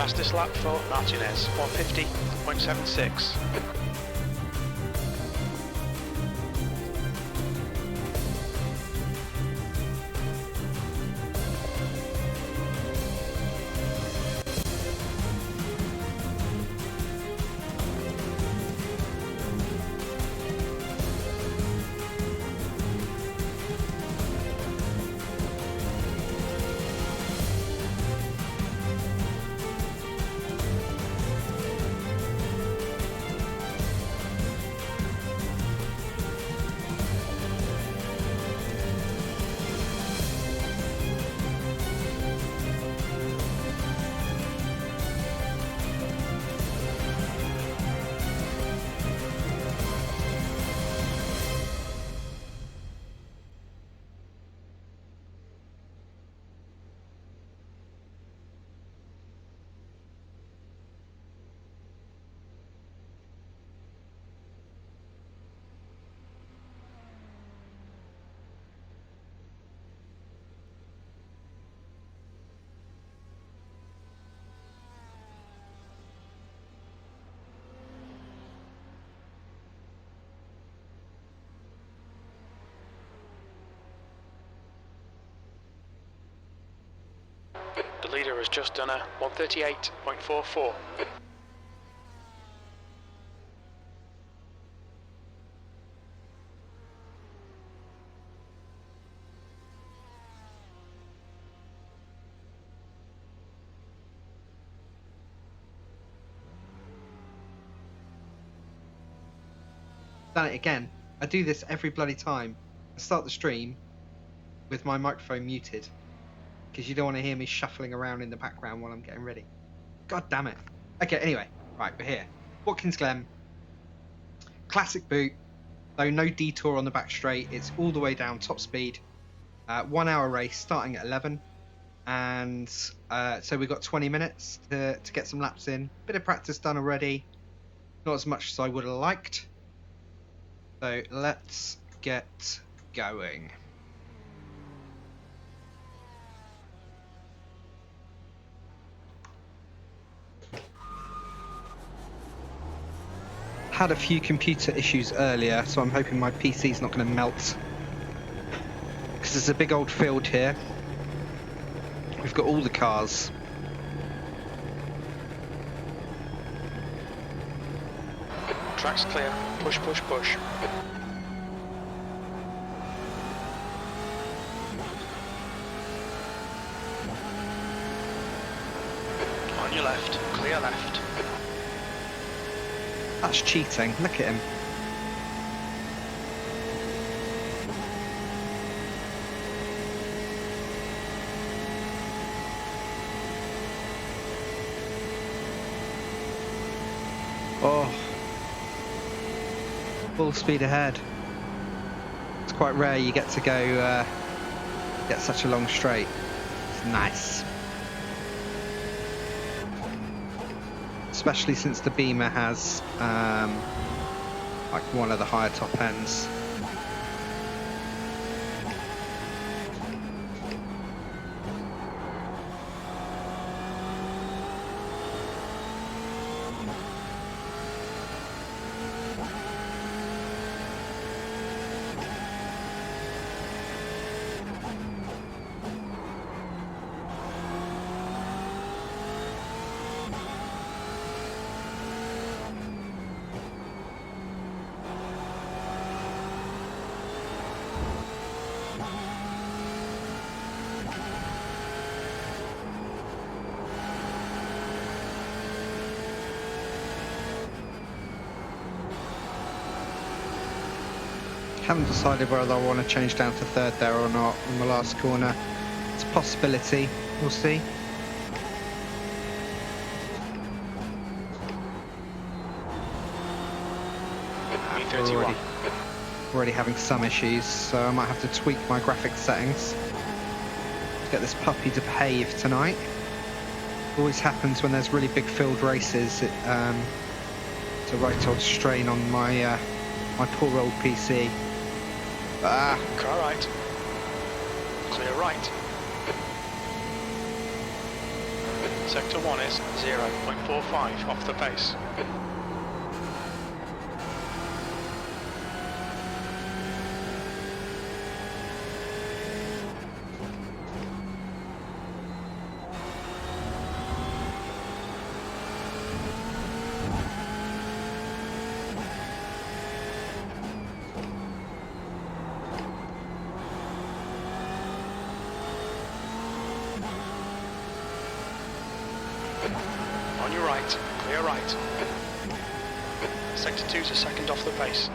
Fastest lap for Martinez, 150.76. The leader has just done a 138.44. Done it again. I do this every bloody time. I start the stream with my microphone muted because you don't want to hear me shuffling around in the background while I'm getting ready. God damn it. Okay, anyway, right, we're here. Watkins Glen Classic Boot, though no detour on the back straight. It's all the way down top speed. 1 hour race starting at 11, and so we've got 20 minutes to get some laps in. Bit of practice done already, not as much as I would have liked. So let's get going. Had a few computer issues earlier, so I'm hoping my PC's not going to melt. Because there's a big old field here. We've got all the cars. Track's clear. Push, push, push. On your left. Clear left. That's cheating. Look at him. Oh. Full speed ahead. It's quite rare you get to go get such a long straight. It's nice. Especially since the Bimmer has like one of the higher top ends. Haven't decided whether I want to change down to third there or not on the last corner. It's a possibility. We'll see. Already having some issues, so I might have to tweak my graphics settings to get this puppy to behave tonight. Always happens when there's really big field races. It's a right old strain on my my poor old PC. Car right. Clear right. Sector 1 is 0.45 off the pace. On your right, clear right. Sector 2's a second off the pace.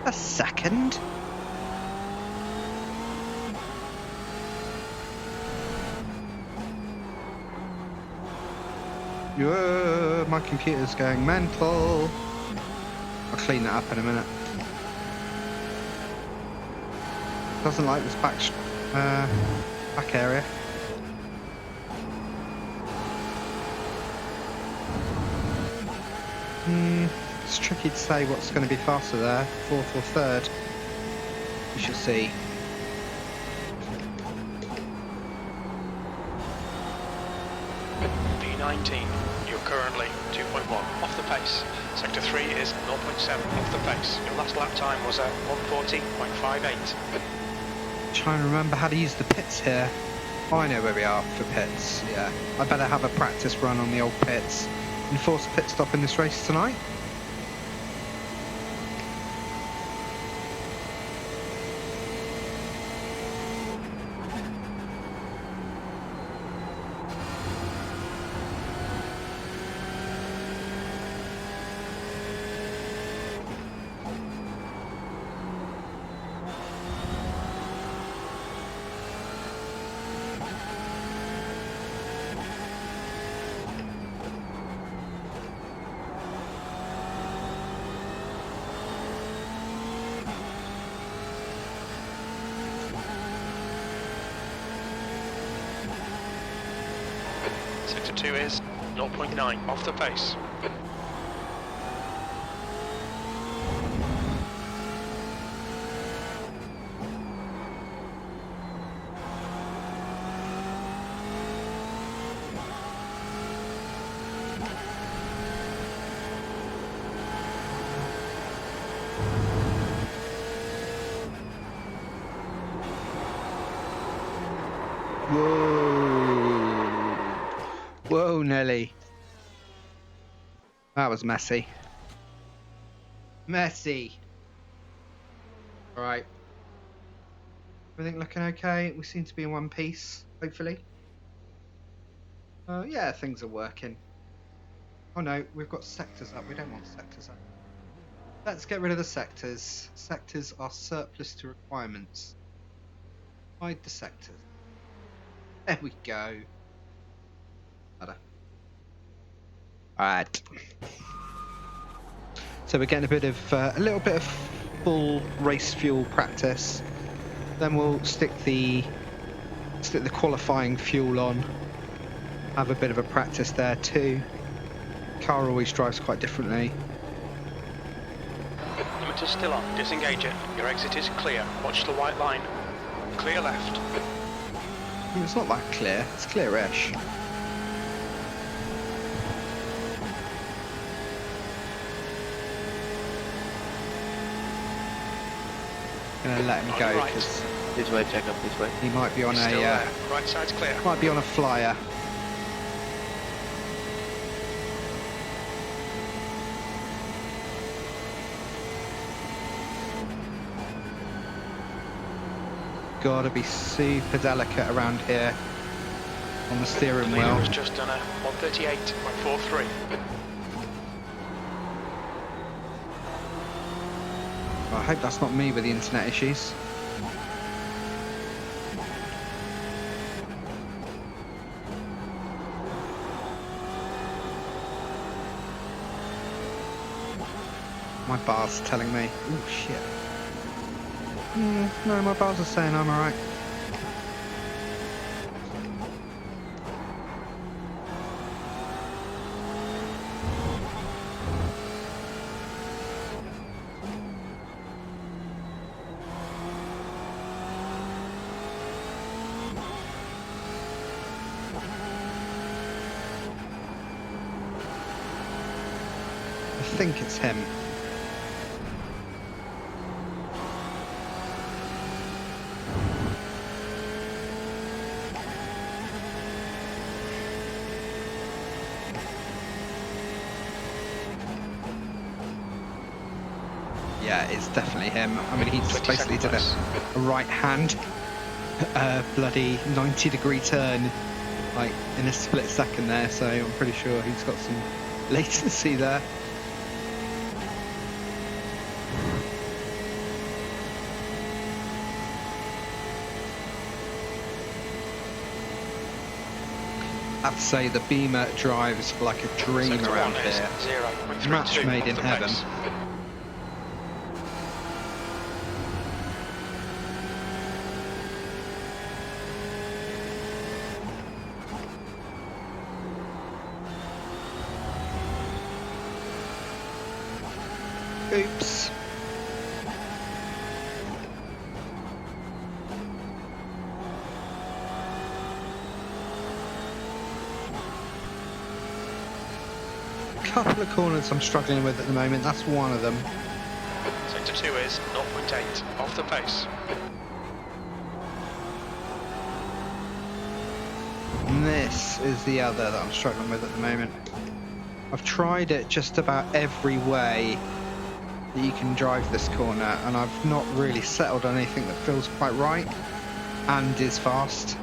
A second? Whoa, my computer's going mental. I'll clean that up in a minute. Doesn't like this back area. It's tricky to say what's going to be faster there, fourth or third. We shall see. V19, you're currently 2.1 off the pace. Sector 3 is 0.7 off the pace. Your last lap time was at 140.58. Trying to remember how to use the pits here. Oh, I know where we are for pits, yeah. I better have a practice run on the old pits. Enforce a pit stop in this race tonight. Sector 2 is 0.9 off the pace. Whoa, Nelly. That was messy. Messy. Alright. Everything looking okay? We seem to be in one piece, hopefully. Yeah, things are working. Oh no, we've got sectors up. We don't want sectors up. Let's get rid of the sectors. Sectors are surplus to requirements. Hide the sectors. There we go. Alright. So we're getting a little bit of full race fuel practice. Then we'll stick the qualifying fuel on. Have a bit of a practice there too. Car always drives quite differently. Limiter's still on. Disengage it. Your exit is clear. Watch the white line. Clear left. It's not that clear. It's clearish. Gonna let him go because this way, check up this way. he might be on Still there. Right side's clear. might be on a flyer. Gotta be super delicate around here on the steering wheel. Has just done a 138.43. I hope that's not me with the internet issues. My bar's telling me. Oh shit. No, my bars are saying I'm alright. think it's him. Yeah, it's definitely him. I mean, he just basically did a right hand, bloody 90-degree turn, like in a split second there. So I'm pretty sure he's got some latency there. I have to say the Bimmer drives like a dream around here. Match made in heaven. Oops. Couple of corners I'm struggling with at the moment. That's one of them. Sector 2 is 0.8 off the pace. And this is the other that I'm struggling with at the moment. I've tried it just about every way that you can drive this corner, and I've not really settled on anything that feels quite right and is fast.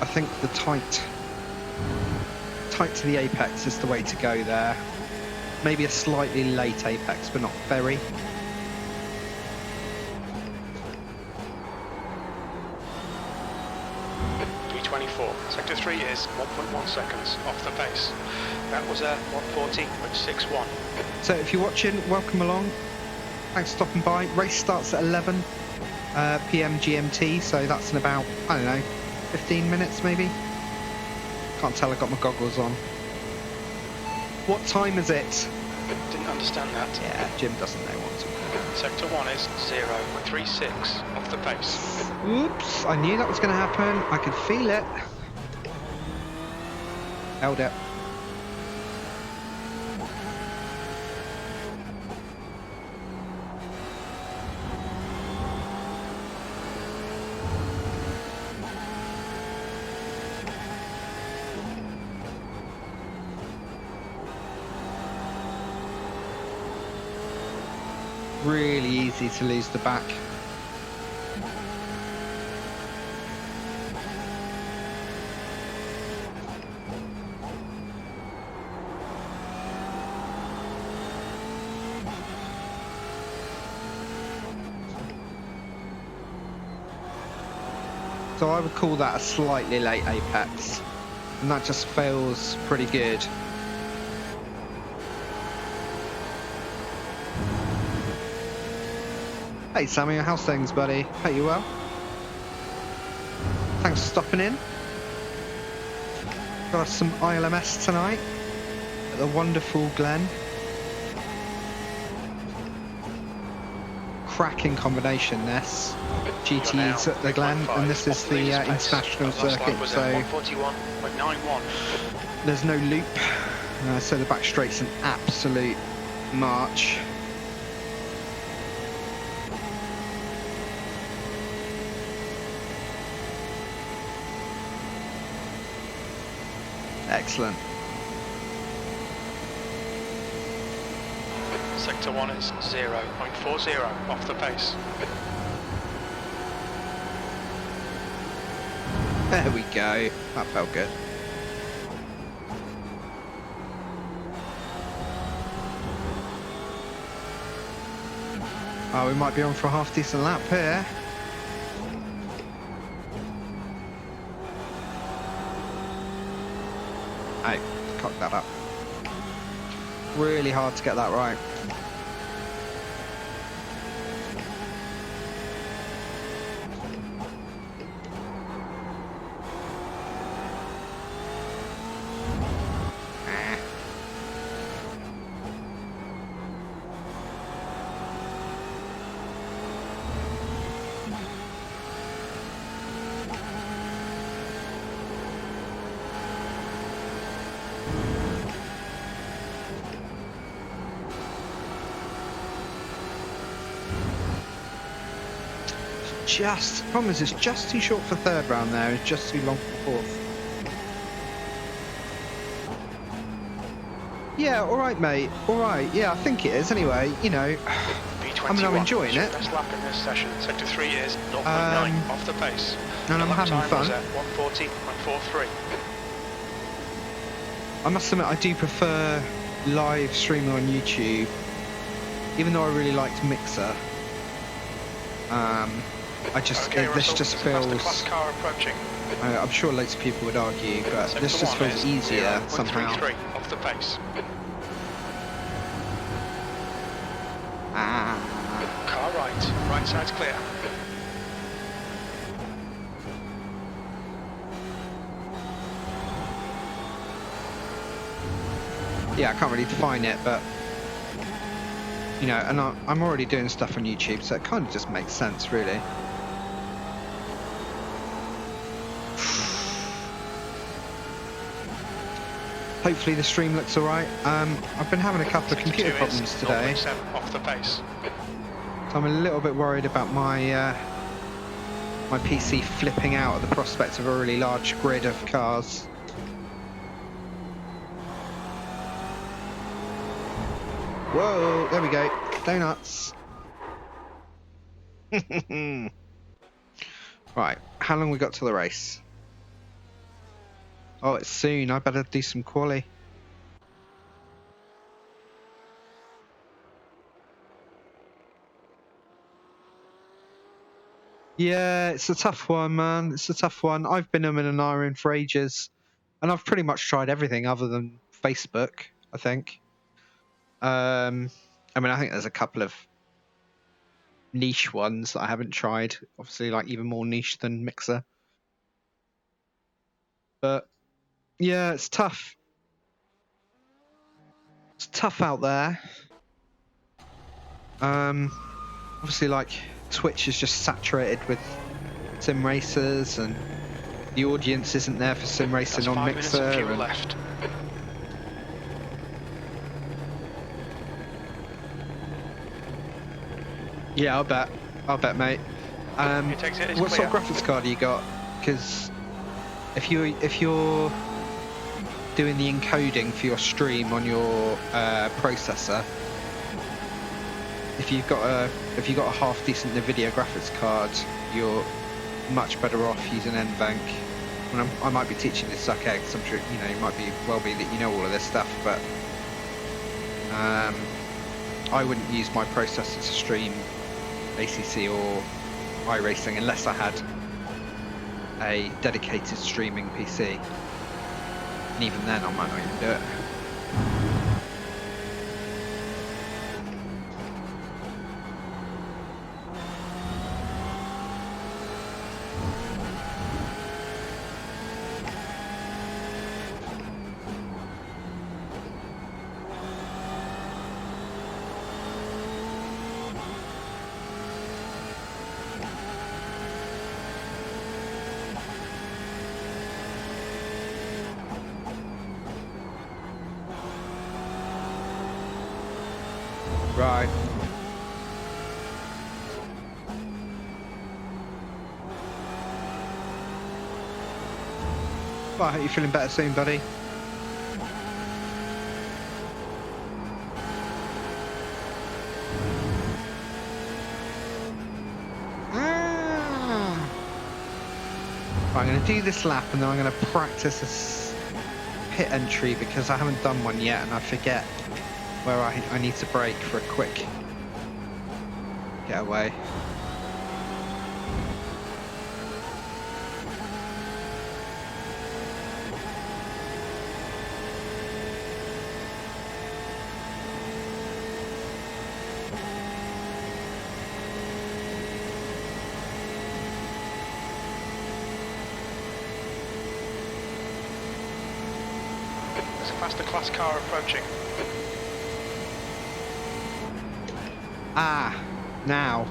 I think the tight to the apex is the way to go there. Maybe a slightly late apex, but not very. Sector 3 is 1.1 seconds off the pace. That was a 140.61. So if you're watching, welcome along. Thanks for stopping by. Race starts at 11 PM GMT, so that's in about, I don't know, 15 minutes maybe? Can't tell, I've got my goggles on. What time is it? Didn't understand that. Yeah, Jim doesn't know what to. Sector 1 is 0.36 off the pace. Oops, I knew that was going to happen. I could feel it. Held it. Really easy to lose the back. So I would call that a slightly late apex, and that just feels pretty good. Hey Sammy, how's things, buddy? Hope you well. Thanks for stopping in. Got us some iLMS tonight at the wonderful Glen. Cracking combination this. GTE's at the Glen, and this is the international circuit, so there's no loop, so the back straight's an absolute march. Excellent. Sector 1 is 0.40 off the pace. There we go. That felt good. Oh, we might be on for a half decent lap here. Hey, cock that up. Really hard to get that right. problem is it's just too short for third round there. It's just too long for fourth. Yeah, all right, mate. All right. Yeah, I think it is. Anyway, you know, I mean, I'm enjoying it. Best lap in this session. Sector 3 is 0.9 off the pace. And I'm having time fun. Was at 140.43. I must admit, I do prefer live streaming on YouTube, even though I really liked Mixer. I just Okay, this Russell, just there's a feels. faster class car approaching. I'm sure loads of people would argue, but Sector this just 1 feels is easier somehow. 0.33 off the pace. Car right side's clear. Yeah, I can't really define it, but you know, and I'm already doing stuff on YouTube, so it kind of just makes sense, really. Hopefully the stream looks alright. I've been having a couple of computer problems today, so off the pace. I'm a little bit worried about my my PC flipping out at the prospect of a really large grid of cars. Whoa, there we go. Donuts. Right, how long we got till the race? Oh, it's soon. I better do some quali. Yeah, it's a tough one, man. It's a tough one. I've been in an iron for ages, and I've pretty much tried everything other than Facebook, I think. I mean, I think there's a couple of niche ones that I haven't tried. Obviously, like even more niche than Mixer. But yeah, it's tough. It's tough out there. Obviously, like Twitch is just saturated with sim racers, and the audience isn't there for sim racing on Mixer. And left. Yeah, I'll bet, mate. What sort of graphics card do you got? Because if you're doing the encoding for your stream on your processor, if you've got a half decent NVIDIA graphics card, you're much better off using NVENC. And I might be teaching this suck eggs. I'm sure you know it might be that you know all of this stuff, but I wouldn't use my processor to stream ACC or iRacing unless I had a dedicated streaming PC. And even then, I might not even do it. Right. Well, I hope you're feeling better soon, buddy. Right, I'm going to do this lap and then I'm going to practice this pit entry because I haven't done one yet and I forget where I need to brake for a quick getaway. There's a faster class car approaching. Now.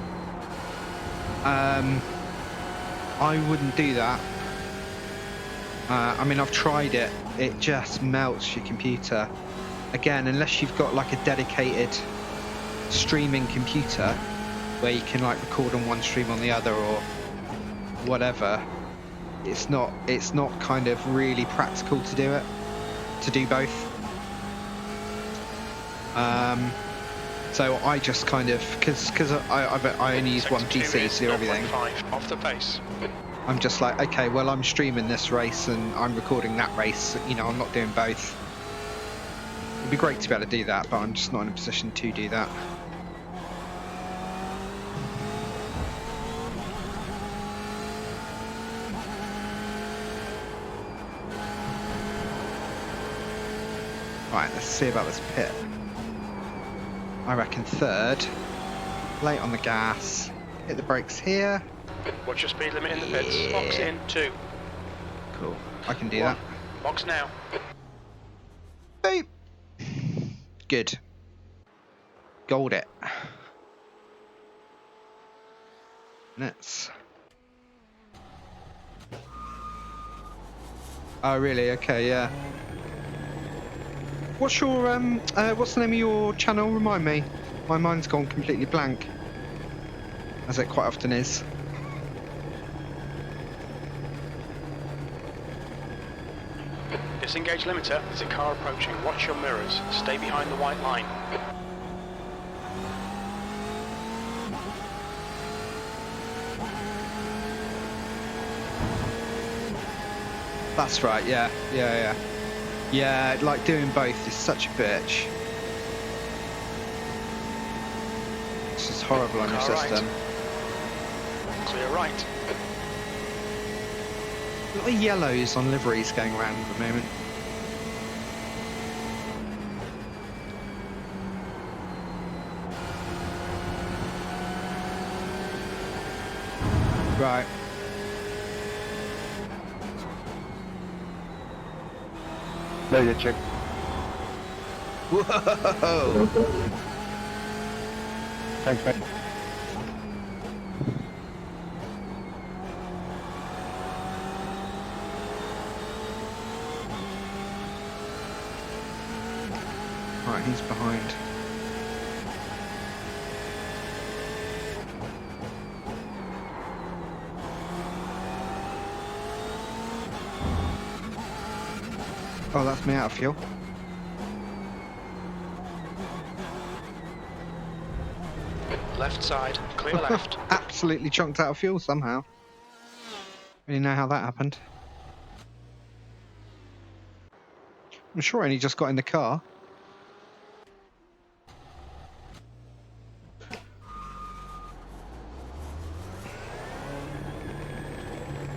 I wouldn't do that. I mean, I've tried it. It just melts your computer. Again, unless you've got like a dedicated streaming computer where you can like record on one stream on the other, or whatever, it's not kind of really practical to do both. So I just kind of, because I only use one PC to do everything. 0.5 off the pace. I'm just like, okay, well, I'm streaming this race and I'm recording that race. You know, I'm not doing both. It'd be great to be able to do that, but I'm just not in a position to do that. Right, let's see about this pit. I reckon third. Late on the gas. Hit the brakes here. Watch your speed limit in the pits. Box in 2. Cool. I can do 1. that. Box now. Boop. Good. Gold it. Minutes. Oh really? Okay, yeah. What's your what's the name of your channel? Remind me. My mind's gone completely blank, as it quite often is. Disengage limiter. There's a car approaching. Watch your mirrors. Stay behind the white line. That's right, yeah. Yeah, like doing both is such a bitch. It's just horrible on your Car right. system. Clear right. A lot of yellows on liveries going around at the moment. Right. No, you check. Whoa! Thanks, mate. Right, he's behind. Oh, that's me out of fuel. Left side. Clear left. Absolutely chunked out of fuel somehow. Really know how that happened. I'm sure I only just got in the car.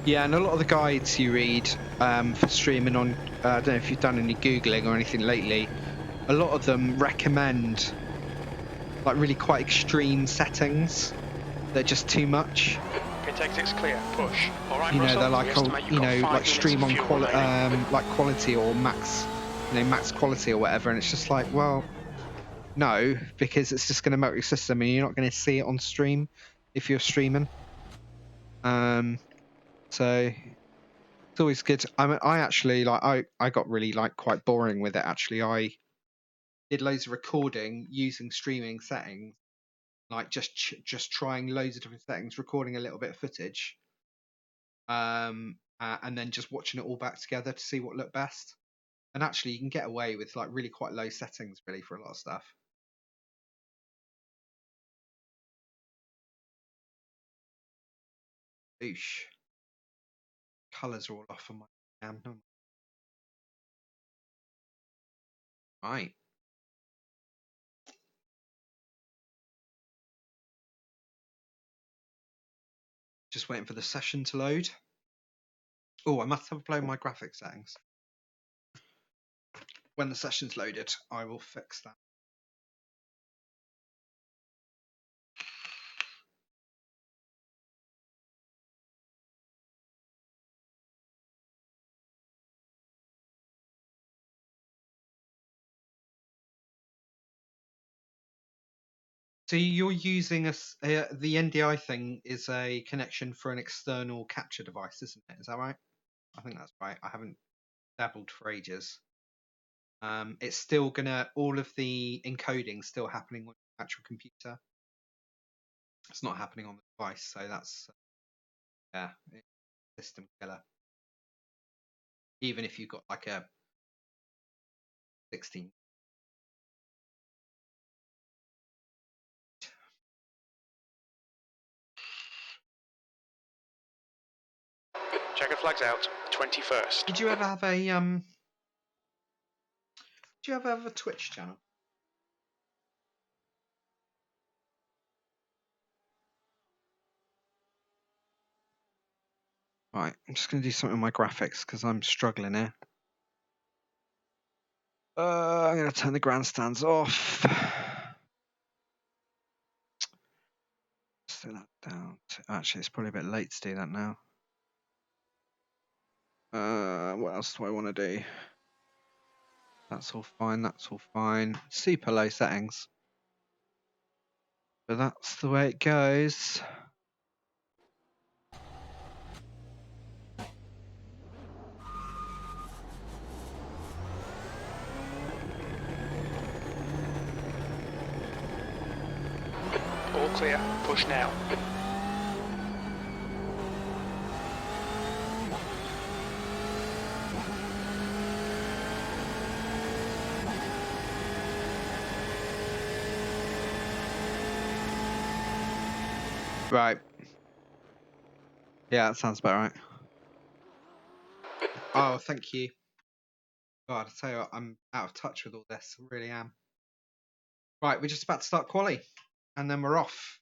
Yeah, and a lot of the guides you read for streaming on, I don't know if you've done any Googling or anything lately, a lot of them recommend like really quite extreme settings. They're just too much. Pit exit's clear. Push. All right, You know, Russell. they're we like, estimate you've you got know, 5 like minutes stream of on fuel remaining. like quality or max, you know, max quality or whatever, and it's just like, well, no, because it's just going to melt your system, and you're not going to see it on stream if you're streaming. So it's always good. I actually like I got really like quite boring with it. Actually, I did loads of recording using streaming settings, like just trying loads of different settings, recording a little bit of footage, and then just watching it all back together to see what looked best. And actually, you can get away with like really quite low settings really for a lot of stuff. Oosh. Colours are all off on my cam. Right. Just waiting for the session to load. Oh, I must have uploaded my graphics settings. When the session's loaded, I will fix that. So you're using the NDI thing is a connection for an external capture device, isn't it? Is that right? I think that's right. I haven't dabbled for ages. It's still gonna, all of the encoding still happening on the actual computer. It's not happening on the device, so that's Yeah, it's a system killer. Even if you've got like a 16. Checkered flags out, 21st. Did you ever have a Did you ever have a Twitch channel? Right, I'm just going to do something with my graphics because I'm struggling here. I'm going to turn the grandstands off. Set that down. Actually, it's probably a bit late to do that now. What else do I want to do? That's all fine. That's all fine. Super low settings. But that's the way it goes. All clear, push now. Right. Yeah, that sounds about right. Oh, thank you. God, I tell you what, I'm out of touch with all this. I really am. Right, we're just about to start quali, and then we're off.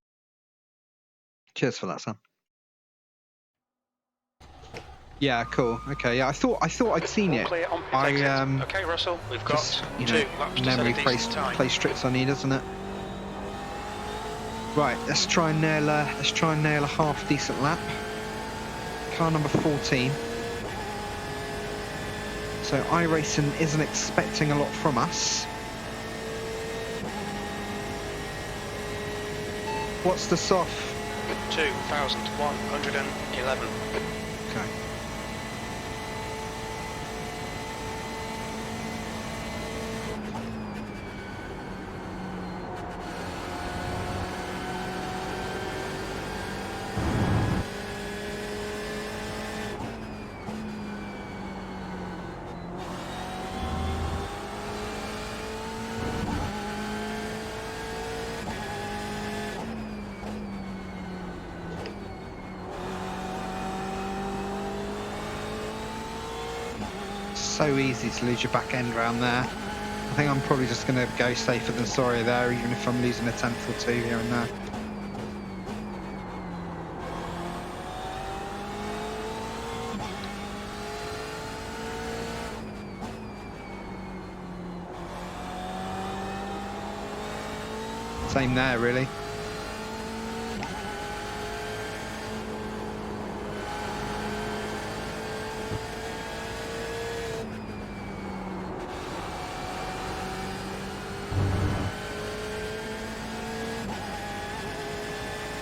Cheers for that, Sam. Yeah, cool. Okay, yeah, I thought I'd seen All it. clear on pit I exit. Okay, Russell, we've got just, you 2 know, laps to set memory a decent time. plays tricks on you, doesn't it? Right, let's try and nail a half decent lap. Car number 14. So iRacing isn't expecting a lot from us. What's the soft? 2,111. Okay. So easy to lose your back end round there. I think I'm probably just going to go safer than sorry there, even if I'm losing a tenth or two here and there. Same there, really.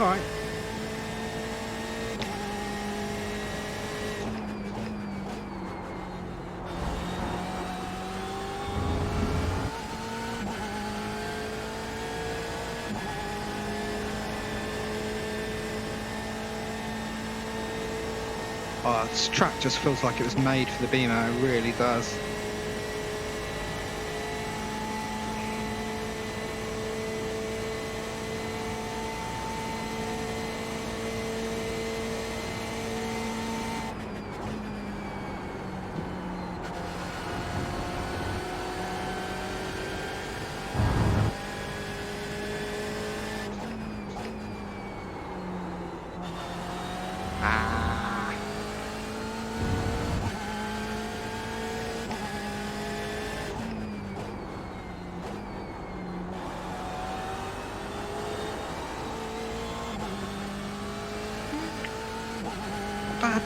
All right. Oh, this track just feels like it was made for the Bimmer. It really does.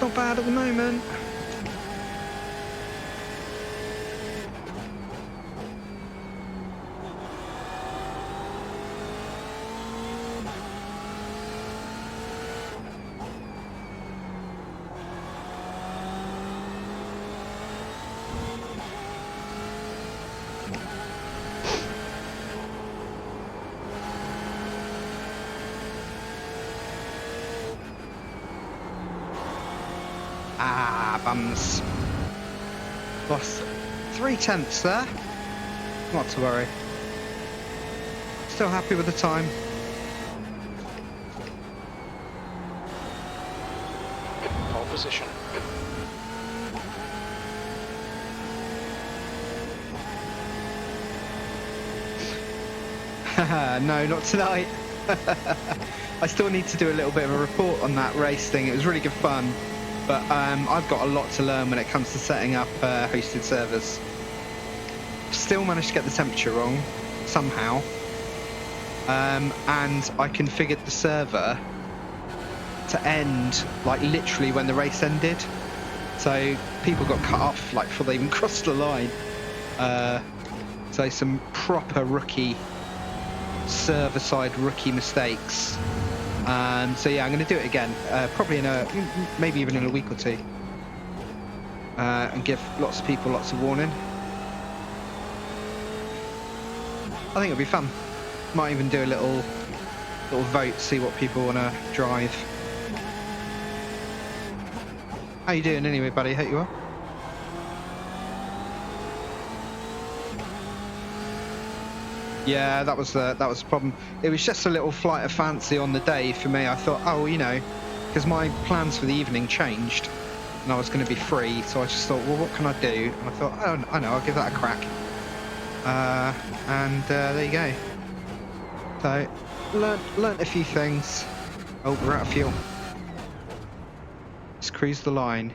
Not bad at the moment. Ah, bums. Lost 0.3 there. Not to worry. Still happy with the time. Pole position. No, not tonight. I still need to do a little bit of a report on that race thing. It was really good fun, but I've got a lot to learn when it comes to setting up hosted servers. Still managed to get the temperature wrong somehow, and I configured the server to end like literally when the race ended, so people got cut off like before they even crossed the line. So some proper rookie server-side rookie mistakes. So yeah, I'm going to do it again, probably in maybe even in a week or two, and give lots of people lots of warning. I think it'll be fun. Might even do a little vote, see what people want to drive. How you doing anyway, buddy? Hope you well. Yeah, that was the problem. It was just a little flight of fancy on the day for me. I thought, oh, you know, because my plans for the evening changed, and I was going to be free, so I just thought, well, what can I do? And I thought, oh, I know, I'll give that a crack. And there you go. So, learnt a few things. Oh, we're out of fuel. Let's cruise the line.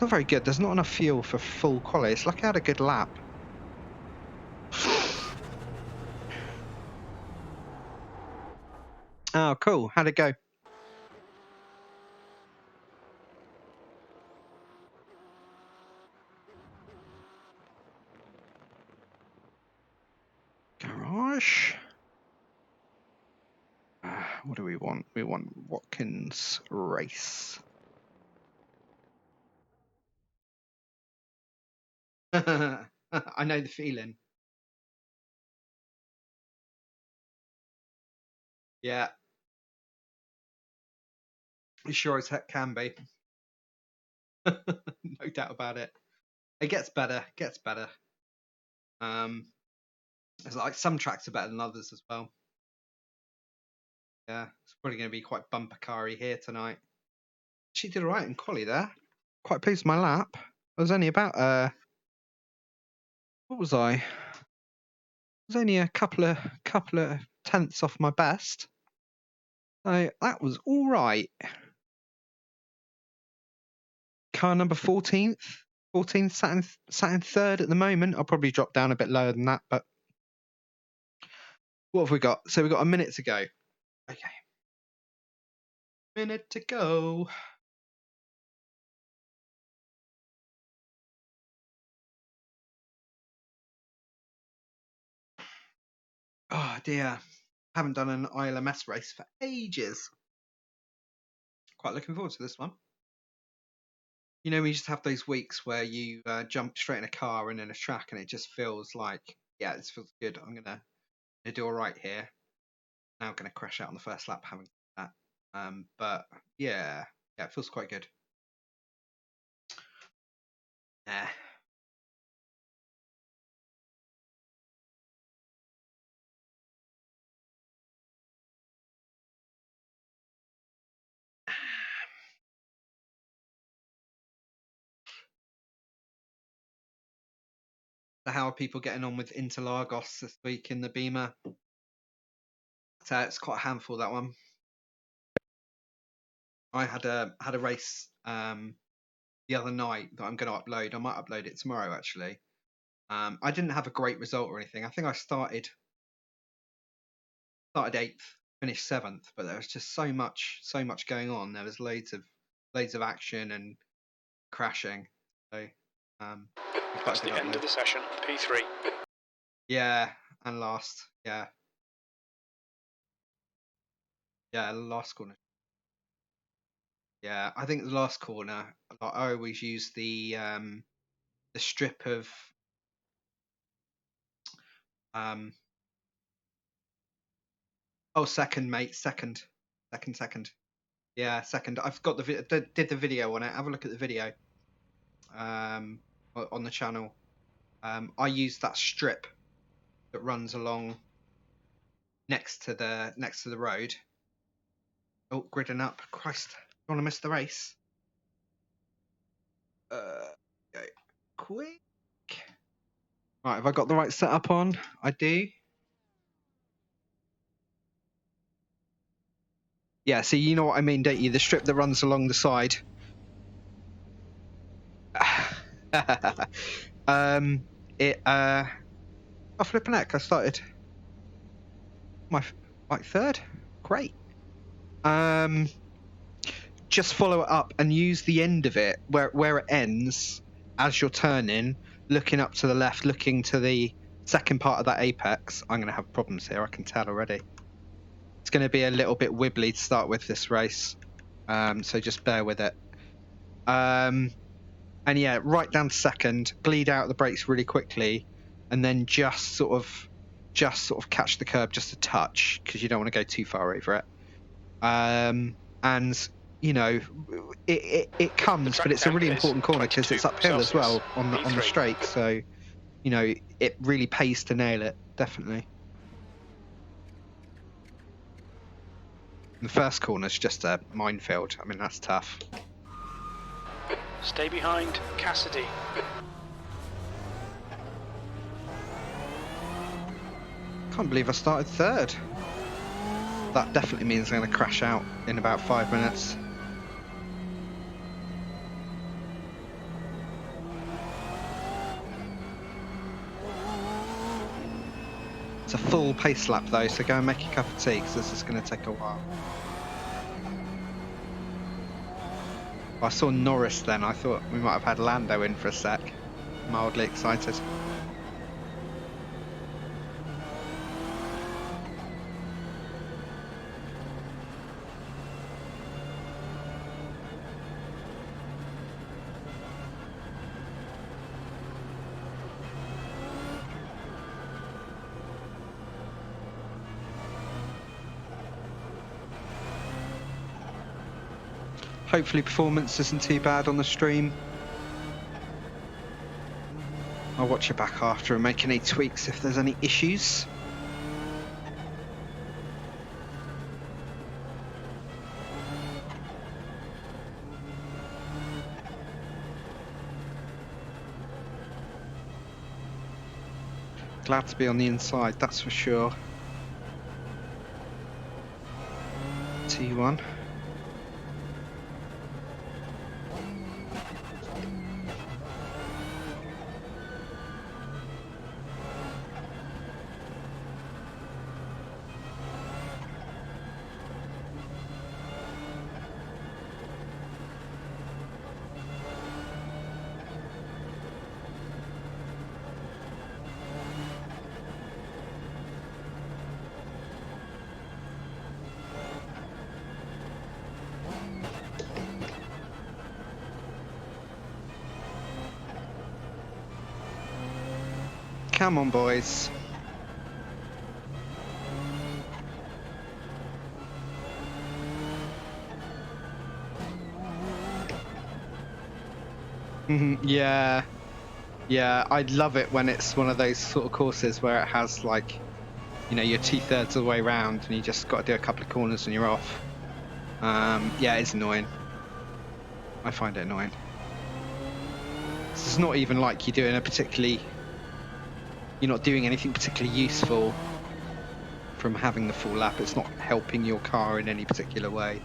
Not very good. There's not enough fuel for full quality. It's like I had a good lap. Oh, cool. How'd it go? Garage. What do we want? We want Watkins race. I know the feeling. Yeah. It sure as heck can be. No doubt about it. It gets better. Gets better. It's like some tracks are better than others as well. Yeah, it's probably going to be quite bumper car-y here tonight. She did all right in quali there. Quite pleased with my lap. I was only about what was I? Was only a couple of tenths off my best. So that was all right. Car number 14th. 14th sat in third at the moment. I'll probably drop down a bit lower than that, but what have we got? So we've got a minute to go. Okay. Minute to go. Oh dear. Haven't done an iLMS race for ages. Quite looking forward to this one. You know, we just have those weeks where you jump straight in a car and in a track, and it just feels like, yeah, this feels good. I'm gonna do all right here. Now I'm gonna crash out on the first lap having that. But yeah, it feels quite good. Yeah. So how are people getting on with Interlagos this week in the Beamer? So it's quite a handful, that one. I had a race the other night that I'm going to upload. I might upload it tomorrow actually. I didn't have a great result or anything. I think I started 8th, finished 7th, but there was just so much going on. There was loads of action and crashing. So That's the end of the session. P3. Yeah, and last. Yeah, last corner. Yeah, I think the last corner. I always use the strip of oh, second, mate, second. Yeah, second. I've got did the video on it. Have a look at the video on the channel. I use that strip that runs along next to the road. Oh, gridding up. Christ, you want to miss the race? Go quick. Right, have I got the right setup on? I do. Yeah, so you know what I mean, don't you? The strip that runs along the side. Oh, flipping heck, I started my third. Great. Just follow it up and use the end of it where it ends as you're turning, looking up to the left, looking to the second part of that apex. I'm going to have problems here, I can tell already. It's going to be a little bit wibbly to start with this race, so just bear with it. And yeah, right down to second, bleed out the brakes really quickly, and then just sort of catch the curb just a touch, because you don't want to go too far over it. And you know, it comes, but it's a really important corner because it's uphill as well on the straight. So, you know, it really pays to nail it, definitely. The first corner's just a minefield. I mean, that's tough. Stay behind Cassidy. Can't believe I started third. That definitely means I'm going to crash out in about 5 minutes. It's a full pace lap though, so go and make a cup of tea because this is going to take a while. I saw Norris then, I thought we might have had Lando in for a sec. Mildly excited. Hopefully performance isn't too bad on the stream. I'll watch it back after and make any tweaks if there's any issues. Glad to be on the inside, that's for sure. T1. Come on, boys. Yeah. Yeah, I'd love it when it's one of those sort of courses where it has, like, you know, you're 2/3 of the way round and you just got to do a couple of corners and you're off. Yeah, it's annoying. I find it annoying. It's not even like you're doing you're not doing anything particularly useful from having the full lap. It's not helping your car in any particular way.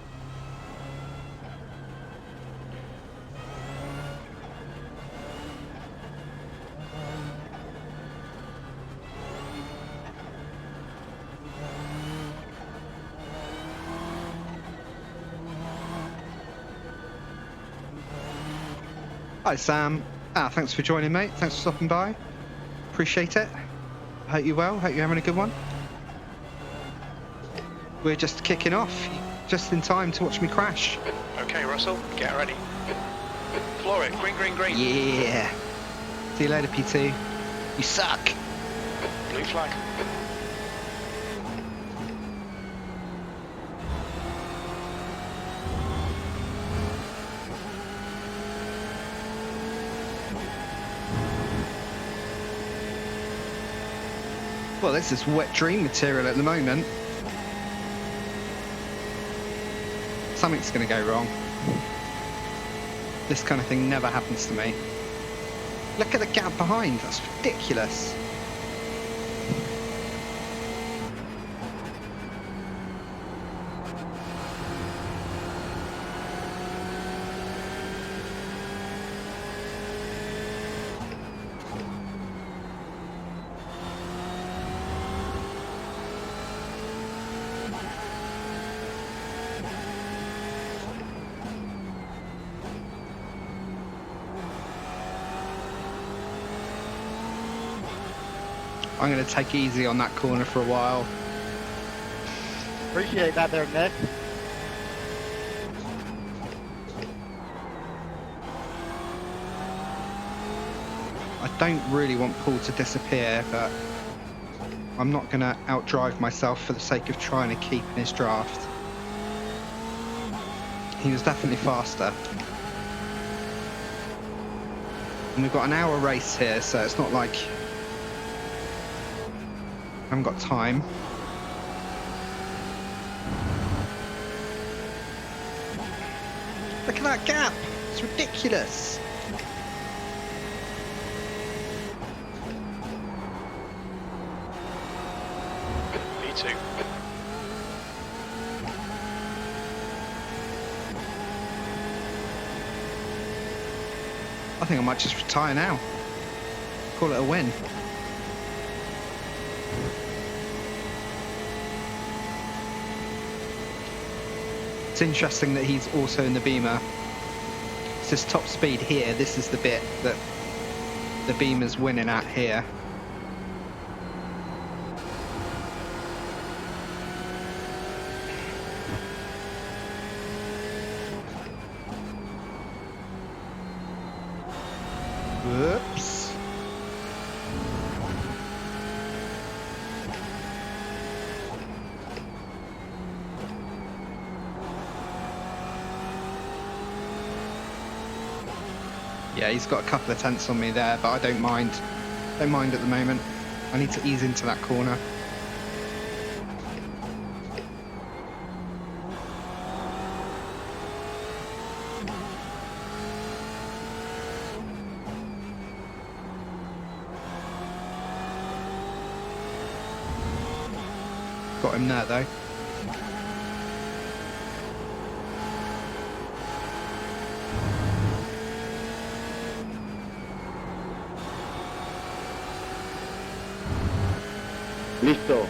Hi Sam. Thanks for joining, mate. Thanks for stopping by. Appreciate it. Hope you're well. Hope you're having a good one. We're just kicking off, just in time to watch me crash. Okay, Russell, get ready. Floor it, green, green, green. Yeah. See you later, P2. You suck. Blue flag. Well, this is wet dream material at the moment. Something's going to go wrong. This kind of thing never happens to me. Look at the gap behind. That's ridiculous. I'm going to take easy on that corner for a while. Appreciate that there, Nick. I don't really want Paul to disappear, but I'm not going to outdrive myself for the sake of trying to keep in his draft. He was definitely faster. And we've got an hour race here, so it's not like I haven't got time. Look at that gap! It's ridiculous! V2. I think I might just retire now. Call it a win. It's interesting that he's also in the Bimmer. It's this top speed here. This is the bit that the Bimmer's winning at here. Whoops. Yeah, he's got a couple of tenths on me there, but I don't mind. Don't mind at the moment. I need to ease into that corner. Got him there though. Listo.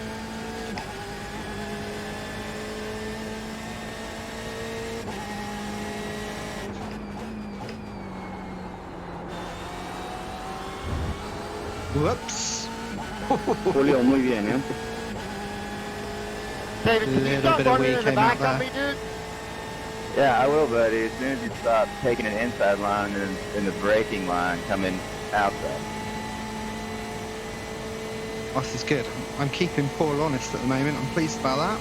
Whoops. Julio, muy bien, eh? David, can you Little stop bit of running wheel in the came back out of me, dude? Yeah, I will, buddy. As soon as you stop taking an inside line and in the braking line coming outside. Oh, this is good. I'm keeping Paul honest at the moment. I'm pleased about that.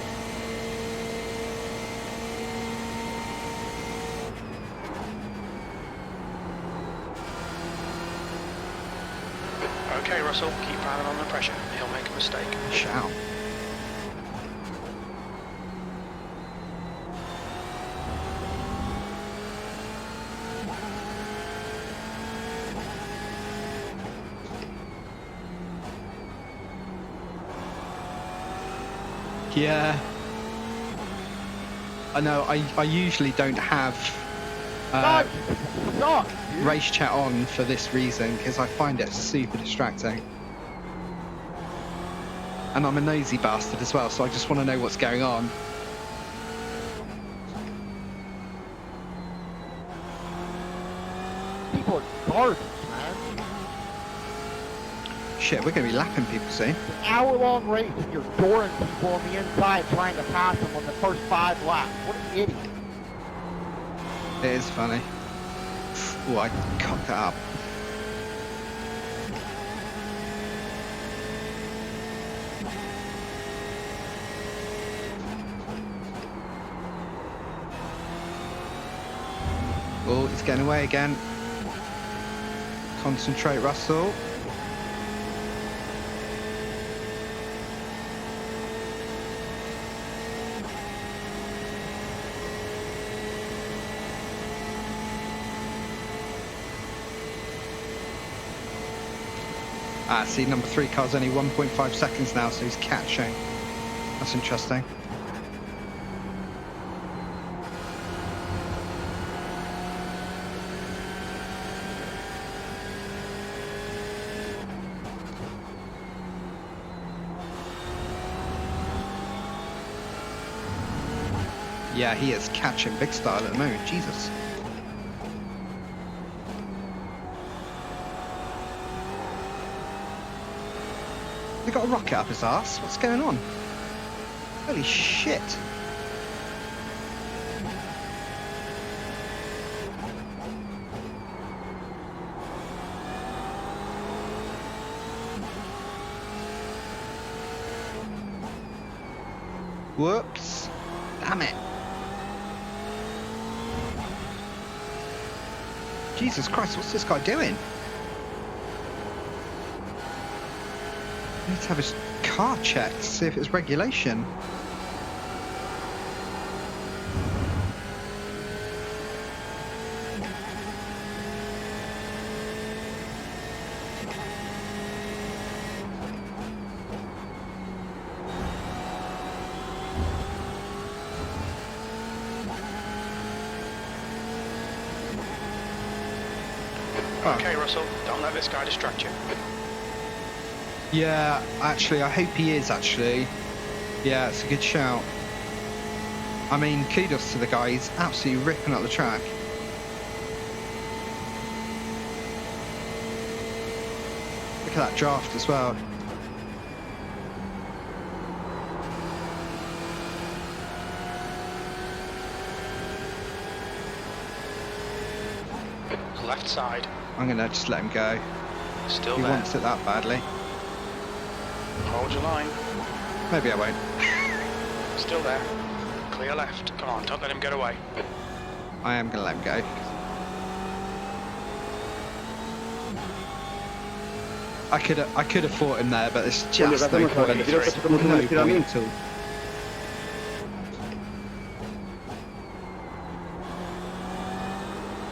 Okay, Russell, keep piling on the pressure. He'll make a mistake. Shout. Yeah. I know, I usually don't have Stop! race chat on for this reason, because I find it super distracting. And I'm a nosy bastard as well, so I just want to know what's going on. People are garbage, man. Shit, we're going to be lapping people soon. An hour-long race and you're dooring people on the inside trying to pass them on the first 5 laps. What an idiot. It is funny. Oh, I cocked that up. Oh, he's getting away again. Concentrate, Russell. Ah, see, number 3 car's only 1.5 seconds now, so he's catching. That's interesting. Yeah, he is catching big style at the moment, Jesus. They got a rocket up his arse? What's going on? Holy shit. Whoops. Damn it. Jesus Christ, what's this guy doing? I need to have his car checked to see if it's regulation. Okay, Russell, don't let this guy distract you. Yeah, actually, I hope he is, actually. Yeah, it's a good shout. I mean, kudos to the guy, he's absolutely ripping up the track. Look at that draft as well. Left side, I'm gonna just let him go. still He there. wants it that badly. Hold your line, Maybe I won't. still there. Clear left, come on, don't let him get away. I am gonna let him go. I could have fought him there, but there's just no point. No point at all.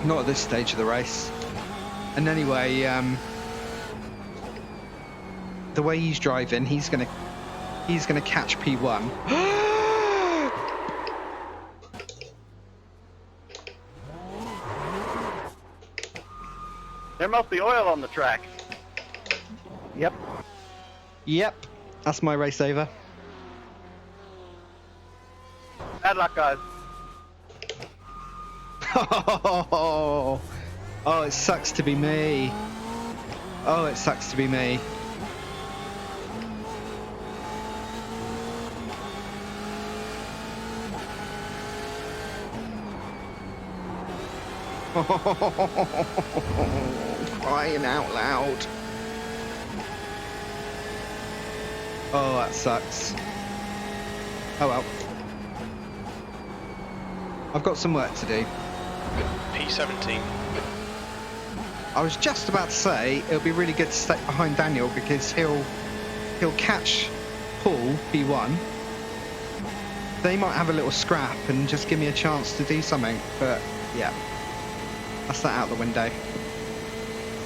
Not at this stage of the race. And anyway, the way he's driving, he's gonna catch P1. There must be oil on the track. Yep. Yep, that's my race over. Bad luck, guys. Oh, it sucks to be me. Oh, it sucks to be me. Crying out loud. Oh, that sucks. Oh well. I've got some work to do. P17. I was just about to say it'll be really good to stay behind Daniel because he'll catch Paul P1. They might have a little scrap and just give me a chance to do something, but yeah, that's that out the window.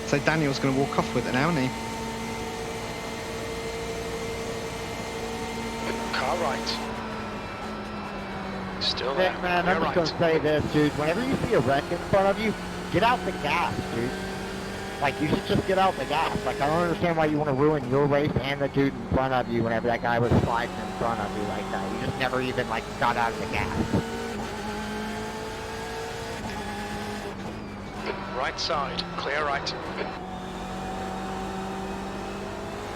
So Daniel's going to walk off with it now, isn't he? Car right. Still Hey, there. man, Clear I'm just right. gonna say this, dude. Whenever you see a wreck in front of you, get out the gas, dude. Like, you should just get out the gas. Like, I don't understand why you want to ruin your race and the dude in front of you whenever that guy was sliding in front of you like that. You just never even, like, got out of the gas. Right side, clear right.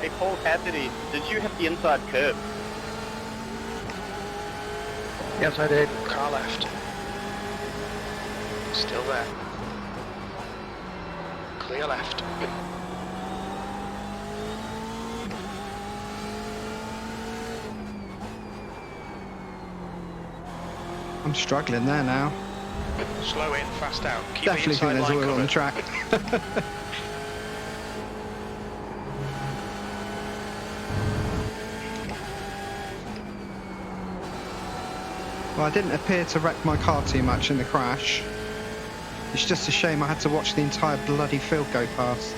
Hey, Paul Cassidy, did you hit the inside curb? Yes, I did. Car left. Still there. Clear left. I'm struggling there now. Slow in, fast out. Keep Definitely the think inside there's line oil on the covered. track. Well, I didn't appear to wreck my car too much in the crash. It's just a shame I had to watch the entire bloody field go past.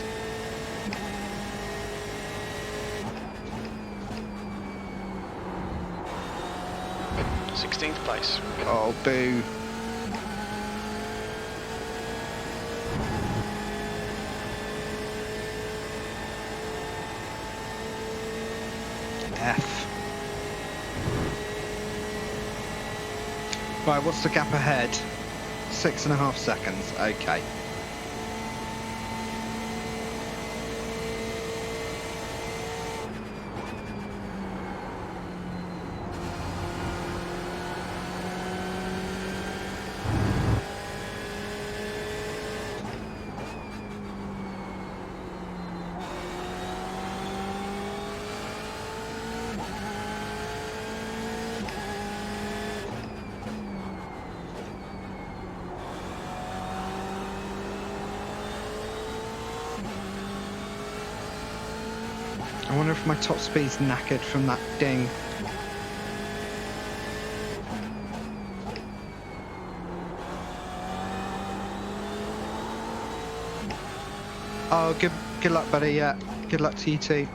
off the pace. Oh, boo. F. Right, what's the gap ahead? 6.5 seconds. Okay. I wonder if my top speed's knackered from that ding. Oh, good luck, buddy. Yeah, good luck to you too.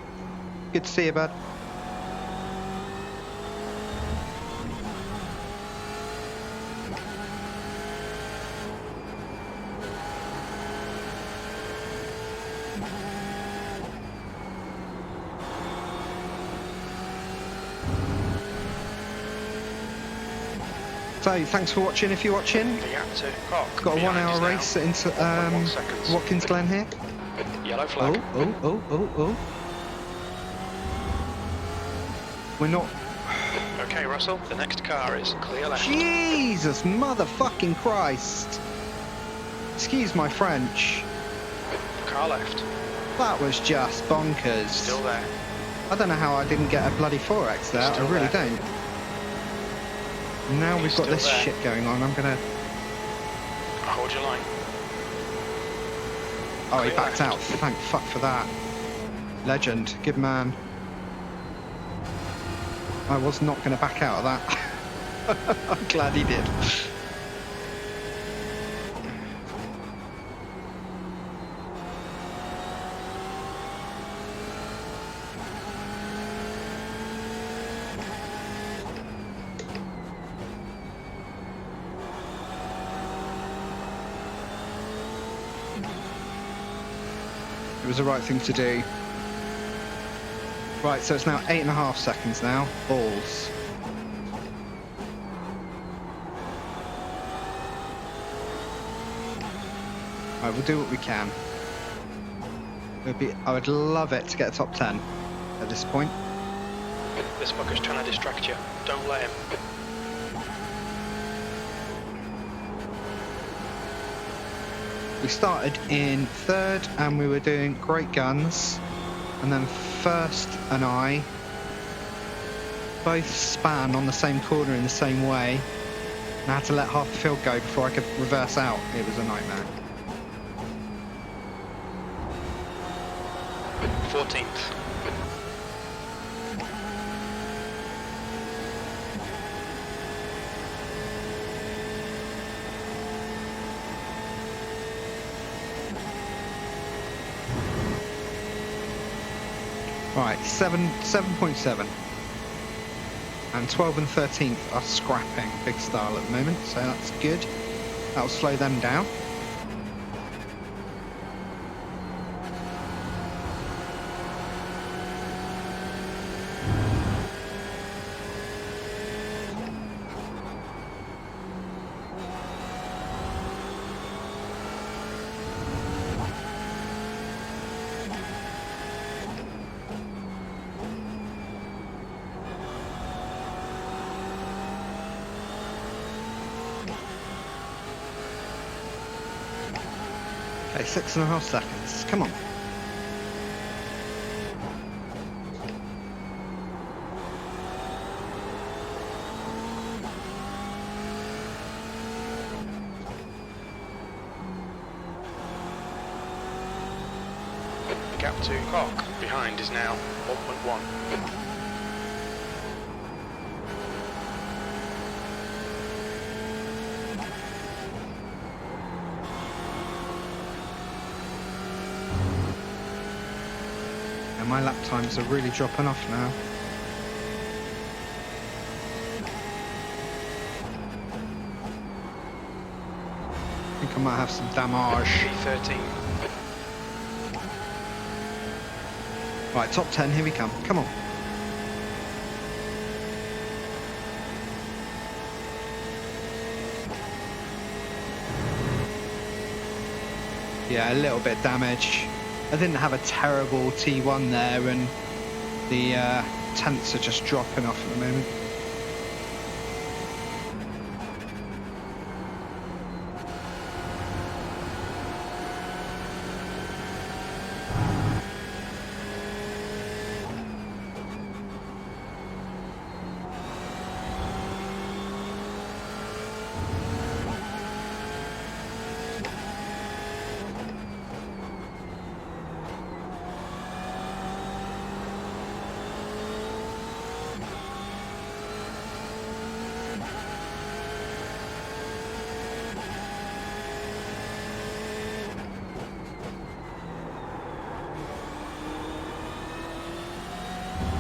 Good to see you, bud. So, thanks for watching if you're watching. The gap to Cock. Got a 1 Behind hour is now race into 1.1 seconds. Watkins Glen here. Yellow flag. Oh. We're not... Okay, Russell, the next car is clear left. Jesus motherfucking Christ. Excuse my French. Car left. That was just bonkers. Still there. I don't know how I didn't get a bloody 4X there. Still I really there. don't. Now He's we've got still this there. shit going on. I'm gonna... Hold your line. Oh, he Clear backed left. out. Thank fuck for that. Legend. Good man. I was not going to back out of that. I'm glad he did. It was the right thing to do. Right, so it's now 8.5 seconds now. Balls. Right, we'll do what we can. I would love it to get a top 10 at this point. This fucker's trying to distract you. Don't let him. We started in third and we were doing great guns, and then first and I both span on the same corner in the same way, and I had to let half the field go before I could reverse out. It was a nightmare. 14th. Right, 7.7. And 12 and 13th are scrapping big style at the moment, so that's good. That'll slow them down. Okay, 6.5 seconds. Come on. The gap to Cock behind is now 1.1. And my lap times are really dropping off now. I might have some damage. P13. Right, top 10, here we come. Come on. Yeah, a little bit damage. I didn't have a terrible T1 there, and the tenths are just dropping off at the moment.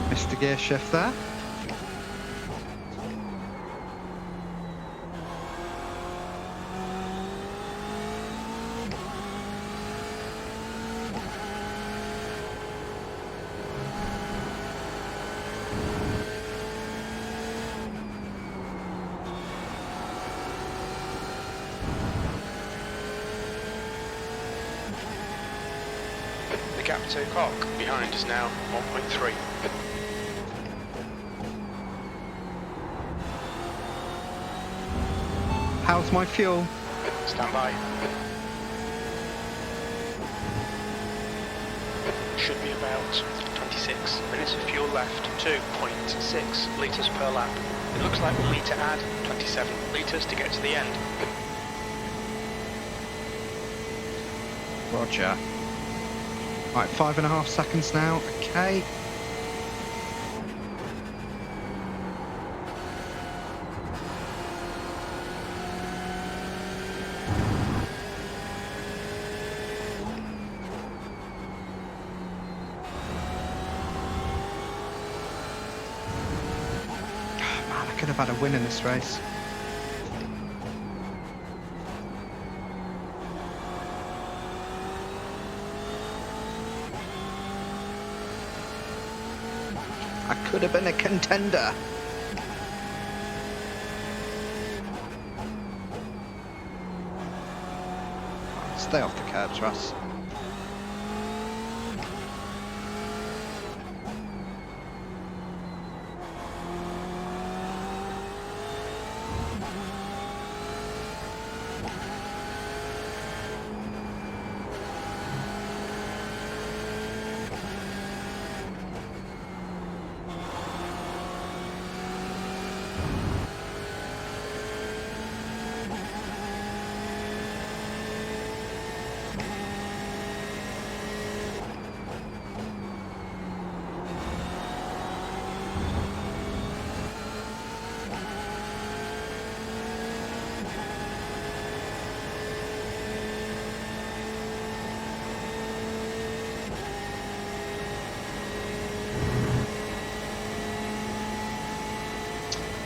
Missed the gear shift there. The gap to Cock behind is now 1.3. How's my fuel? Stand by. Should be about 26 minutes of fuel left, 2.6 litres per lap. It looks like we'll need to add 27 litres to get to the end. Roger. Right, 5.5 seconds now. Okay. Man, I could have had a win in this race. I could have been a contender. Stay off the curbs, Russ.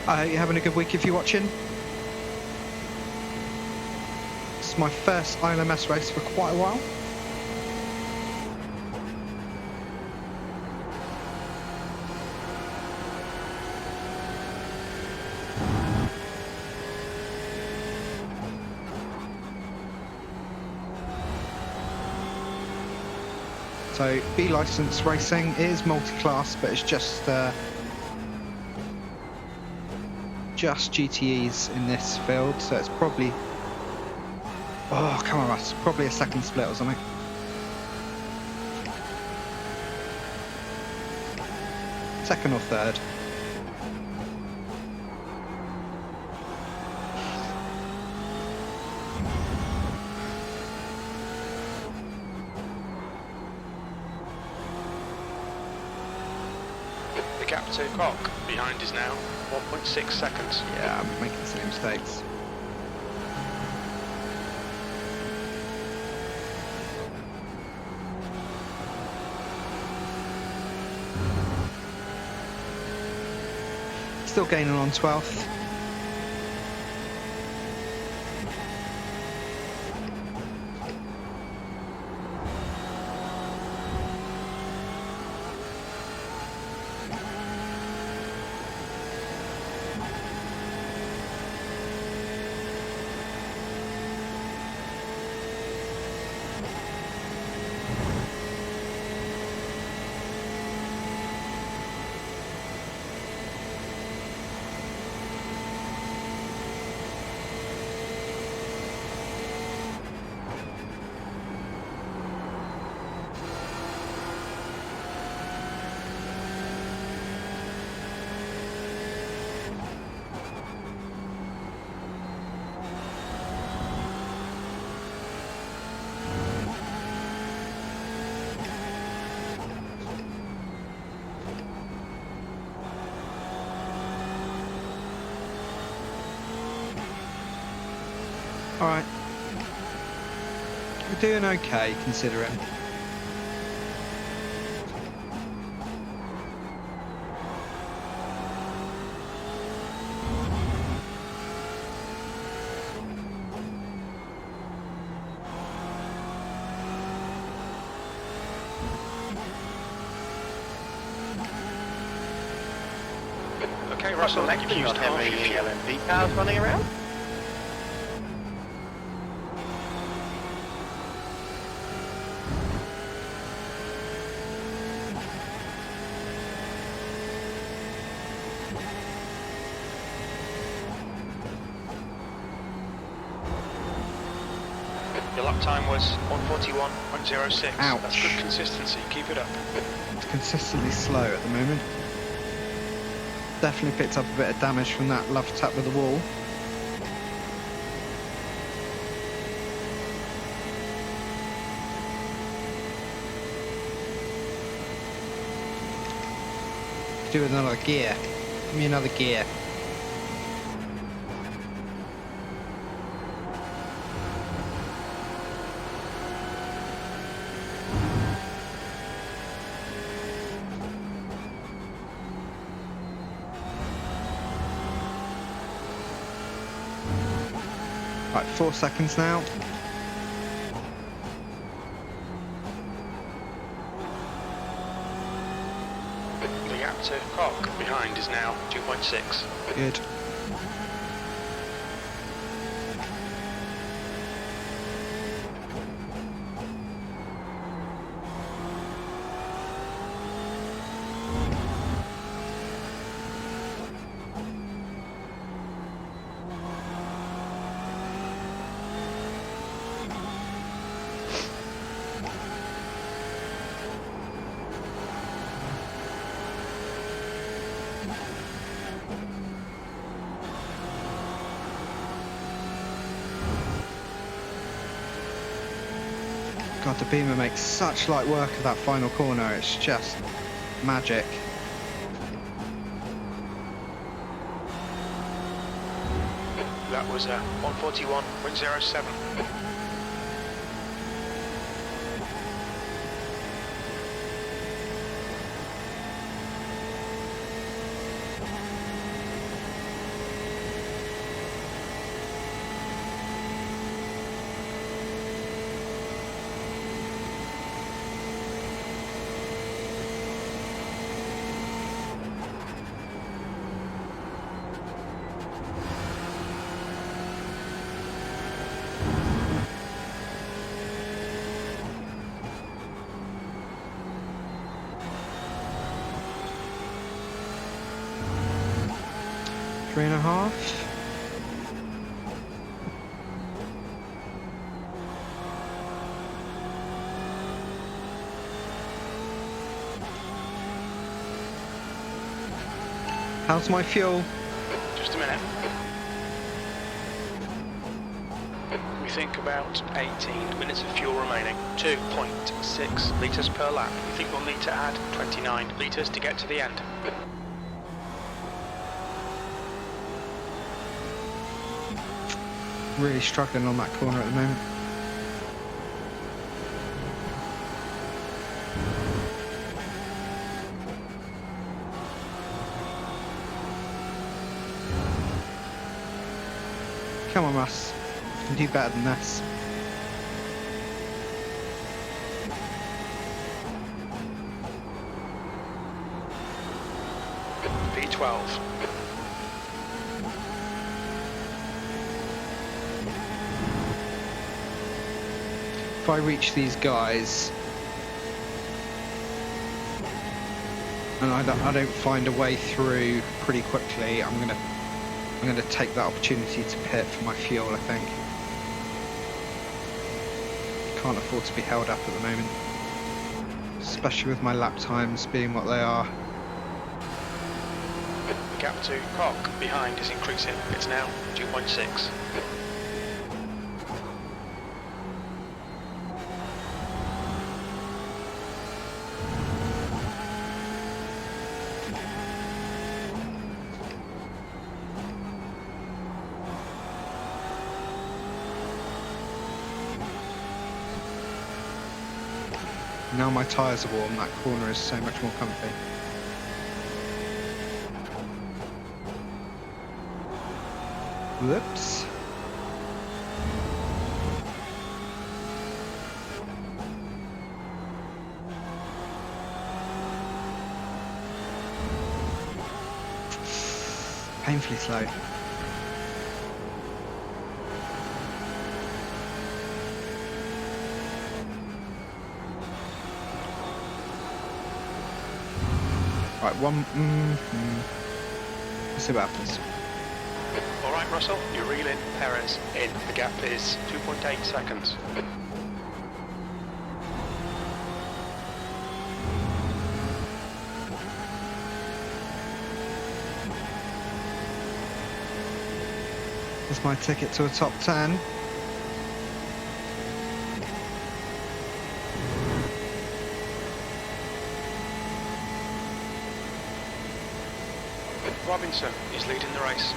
I hope you're having a good week if you're watching. It's my first iLMS race for quite a while. So B license racing is multi-class, but it's just GTEs in this field, so it's probably, oh come on Russ, probably a second split or something. Second or third. The gap to Cock behind is now 1.6 seconds. Yeah, I'm making silly mistakes. Still gaining on 12th. Alright. We're doing okay, considering. Okay, Russell, Next you've to used not half having your any fuel. LMP cars running around. Your lap time was 1:41.06. Ouch. That's good consistency. Keep it up. It's consistently slow at the moment. Definitely picked up a bit of damage from that love tap with the wall. Do another gear. Give me another gear. Right, 4 seconds now. The gap to Cock behind is now 2.6. Good. God, the Beamer makes such light work of that final corner. It's just magic. That was 1:41.07. Three and a half. How's my fuel? Just a minute. We think about 18 minutes of fuel remaining. 2.6 litres per lap. We think we'll need to add 29 litres to get to the end. Really struggling on that corner at the moment. Come on, Russ. You can do better than this. V12. If I reach these guys and I don't find a way through pretty quickly, I'm gonna take that opportunity to pit for my fuel, I think. Can't afford to be held up at the moment, especially with my lap times being what they are. The gap to Cock behind is increasing. It's now 2.6. Now my tyres are warm, that corner is so much more comfy. Whoops. Painfully slow. Right, let's see what happens. All right, Russell, you reel in Perez in. The gap is 2.8 seconds. That's my ticket to a top 10. Robinson is leading the race.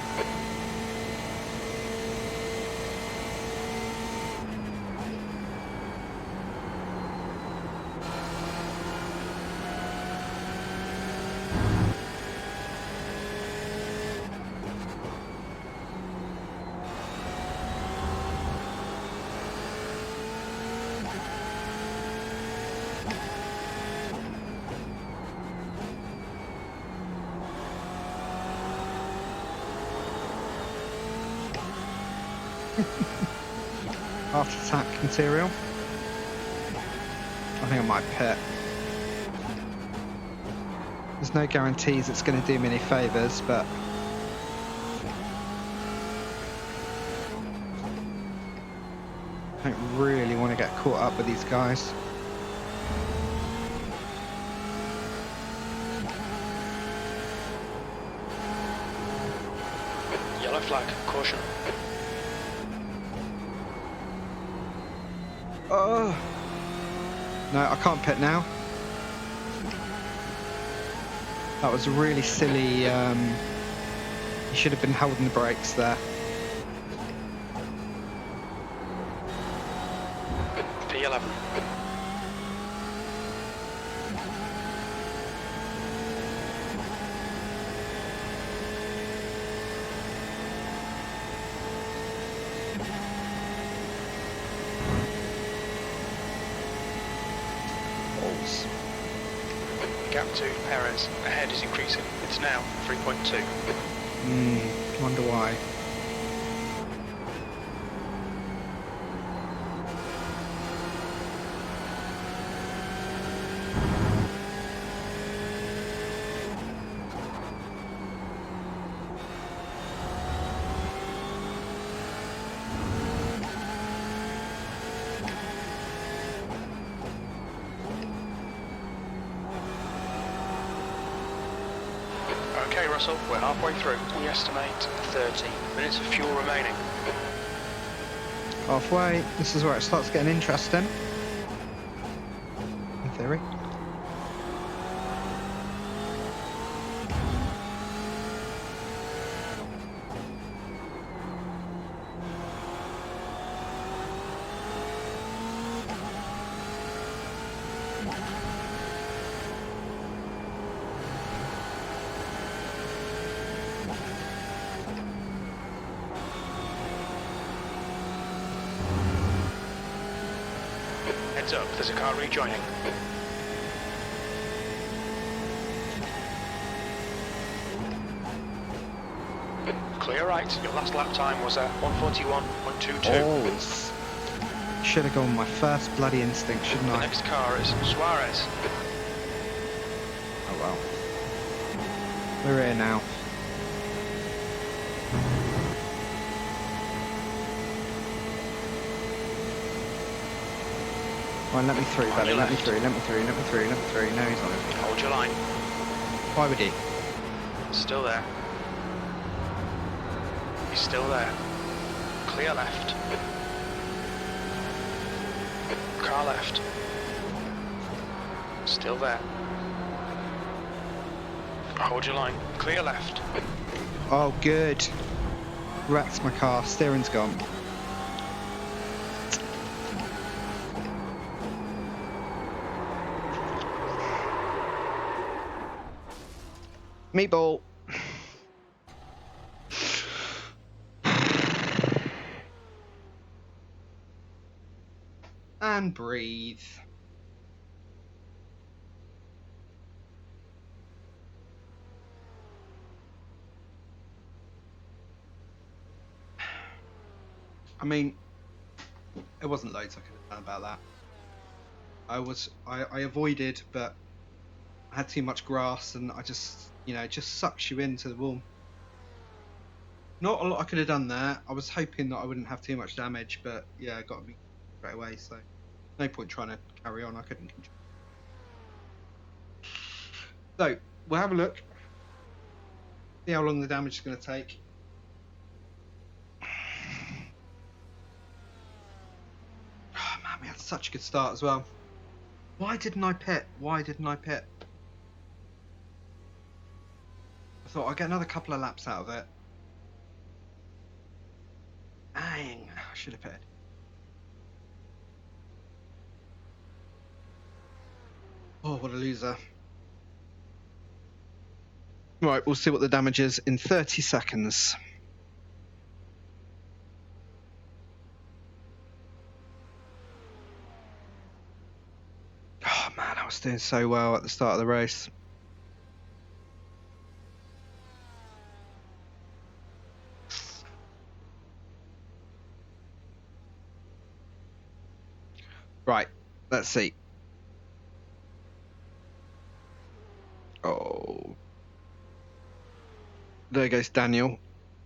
After attack material. I think I might pit. There's no guarantees it's going to do me any favours, but I don't really want to get caught up with these guys. Yellow flag, caution. Oh no, I can't pit now. That was really silly. You should have been holding the brakes there. P11. Gap to Perez. Ahead is increasing. It's now 3.2. Wonder why. Okay, Russell, we're halfway through. We estimate 30 minutes of fuel remaining. Halfway. This is where it starts getting interesting. In theory. Heads up, there's a car rejoining. Clear right, your last lap time was at 1:41.22. Oh, should have gone with my first bloody instinct, shouldn't The I? next car is Suarez. Oh well. We're here now. Come on, let me through, buddy. Let me through, let me through, let me through, let me through. No, he's not let me through. Hold your line. Why would he? Still there. He's still there. Clear left. Car left. Still there. Hold your line. Clear left. Oh, good. Wrecked my car. Steering's gone. Meatball. And breathe. I mean, it wasn't loads I could have done about that. I avoided, but I had too much grass, and I just, it just sucks you into the wall. Not a lot I could have done there. I was hoping that I wouldn't have too much damage, but yeah, it got me straight away, so no point trying to carry on. I couldn't control. So we'll have a look, see how long the damage is going to take. Oh man, we had such a good start as well. Why didn't I pit? I thought I'd get another couple of laps out of it. Dang, I should have pitted. Oh, what a loser. Right, we'll see what the damage is in 30 seconds. Oh man, I was doing so well at the start of the race. Right, let's see. Oh. There goes Daniel.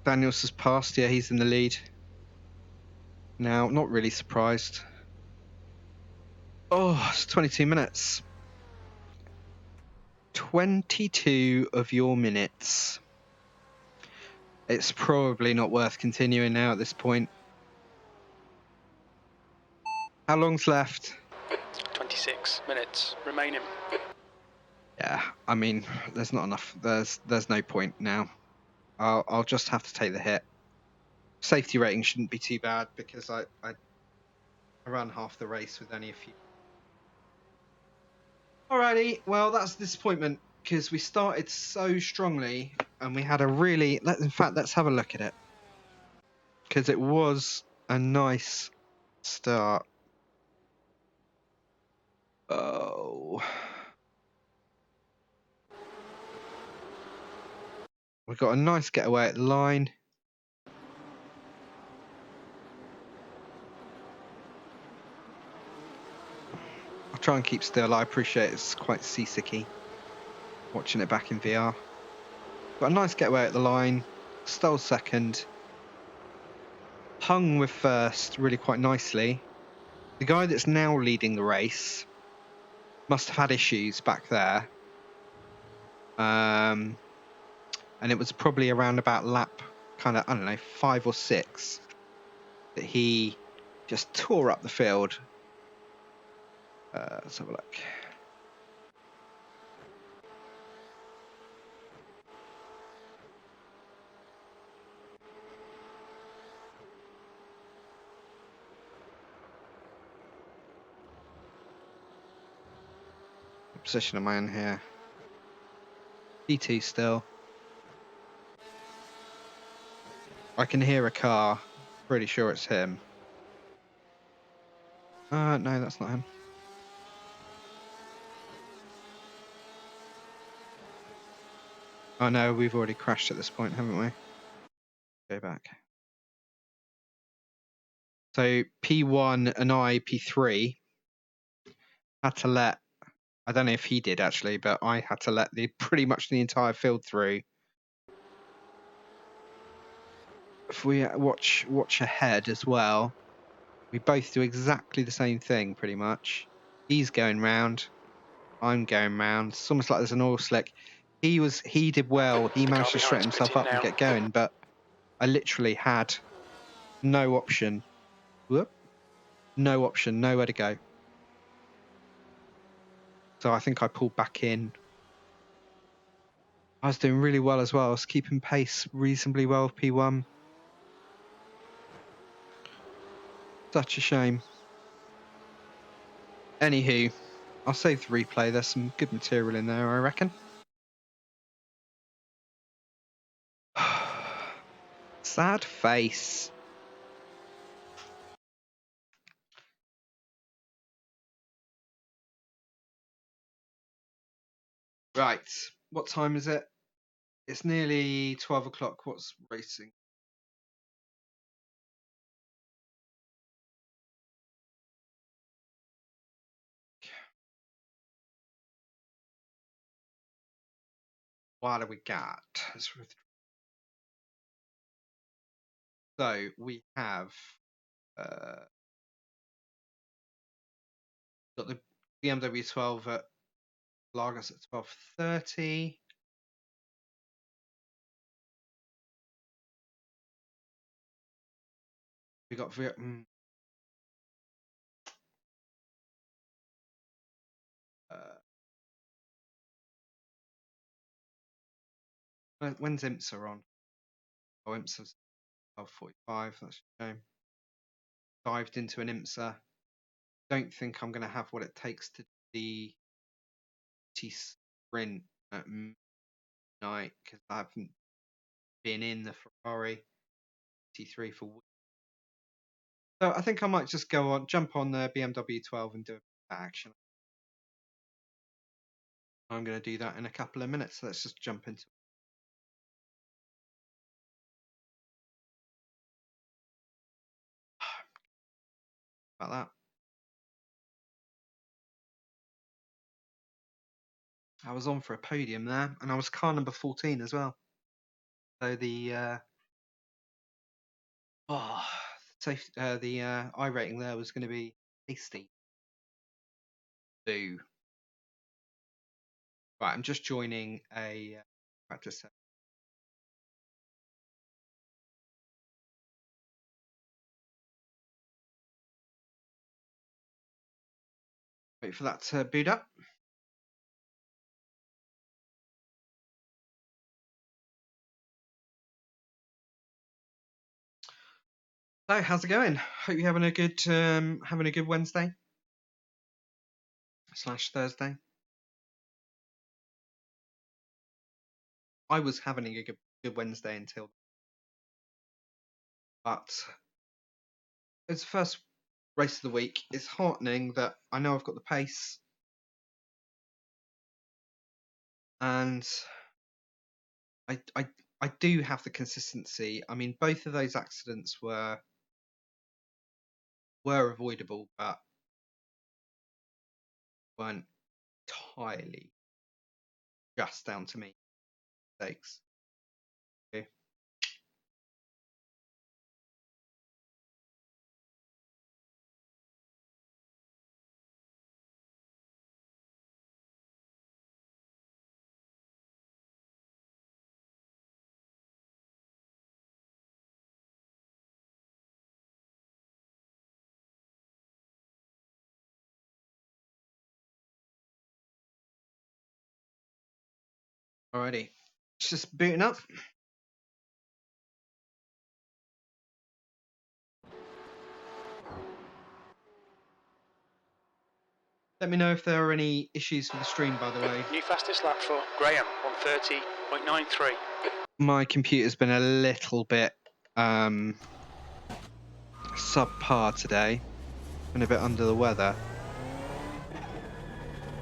Daniel's has passed. Yeah, he's in the lead. Now, not really surprised. Oh, it's 22 minutes. 22 of your minutes. It's probably not worth continuing now at this point. How long's left? 26 minutes remaining. Yeah, I mean, there's not enough. There's no point now. I'll just have to take the hit. Safety rating shouldn't be too bad because I ran half the race with only a few. Alrighty, well that's a disappointment because we started so strongly and we had a really. In fact, let's have a look at it because it was a nice start. Oh. We've got a nice getaway at the line. I'll try and keep still. I appreciate it's quite seasicky watching it back in VR. Got a nice getaway at the line. Stole second. Hung with first really quite nicely. The guy that's now leading the race must have had issues back there. And it was probably around about lap kind of, I don't know, 5 or 6 that he just tore up the field. Let's have a look. What position am I in here? P2 still. I can hear a car. Pretty sure it's him. No, that's not him. Oh no, we've already crashed at this point, haven't we? Go back. So P1 and P3 had to let, I don't know if he did actually, but I had to let pretty much the entire field through. If we watch ahead as well, we both do exactly the same thing pretty much. He's going round, I'm going round. It's almost like there's an oil slick. He did well. He managed to straighten himself up and get going, but I literally had no option. Whoop. No option, nowhere to go. So I think I pulled back in. I was doing really well as well. I was keeping pace reasonably well with P1. Such a shame. Anywho, I'll save the replay. There's some good material in there, I reckon. Sad face. Right, what time is it? It's nearly 12 o'clock. What's racing? What do we got? So we have got the BMW 12 at Lagos at 12:30. We got when's IMSA on? Oh, IMSA's 12:45. That's a shame. Dived into an IMSA. Don't think I'm going to have what it takes to do the T sprint at night because I haven't been in the Ferrari T3 for weeks. So I think I might just jump on the BMW 12 and do that action. I'm going to do that in a couple of minutes. So let's just jump into it. About that. I was on for a podium there, and I was car number 14 as well. So the iRating there was going to be tasty. Boo. Right, I'm just joining a practice set. Wait for that to boot up. So, how's it going? Hope you're having a good Wednesday / Thursday. I was having a good Wednesday until, but it's the first race of the week. It's heartening that I know I've got the pace, and I do have the consistency. I mean, both of those accidents were avoidable, but weren't entirely just down to me. Mistakes. Okay. Alrighty, it's just booting up. Let me know if there are any issues with the stream, by the way. New fastest lap for Graham, 1:30.93. My computer's been a little bit subpar today. Been a bit under the weather.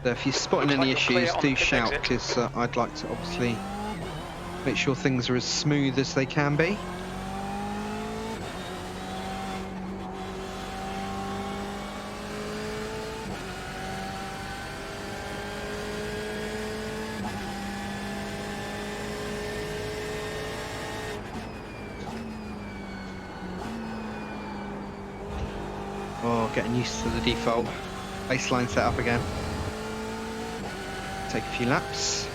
So if you're spotting any issues, do shout, because I'd like to obviously make sure things are as smooth as they can be. Oh, getting used to the default baseline setup again. Take a few laps.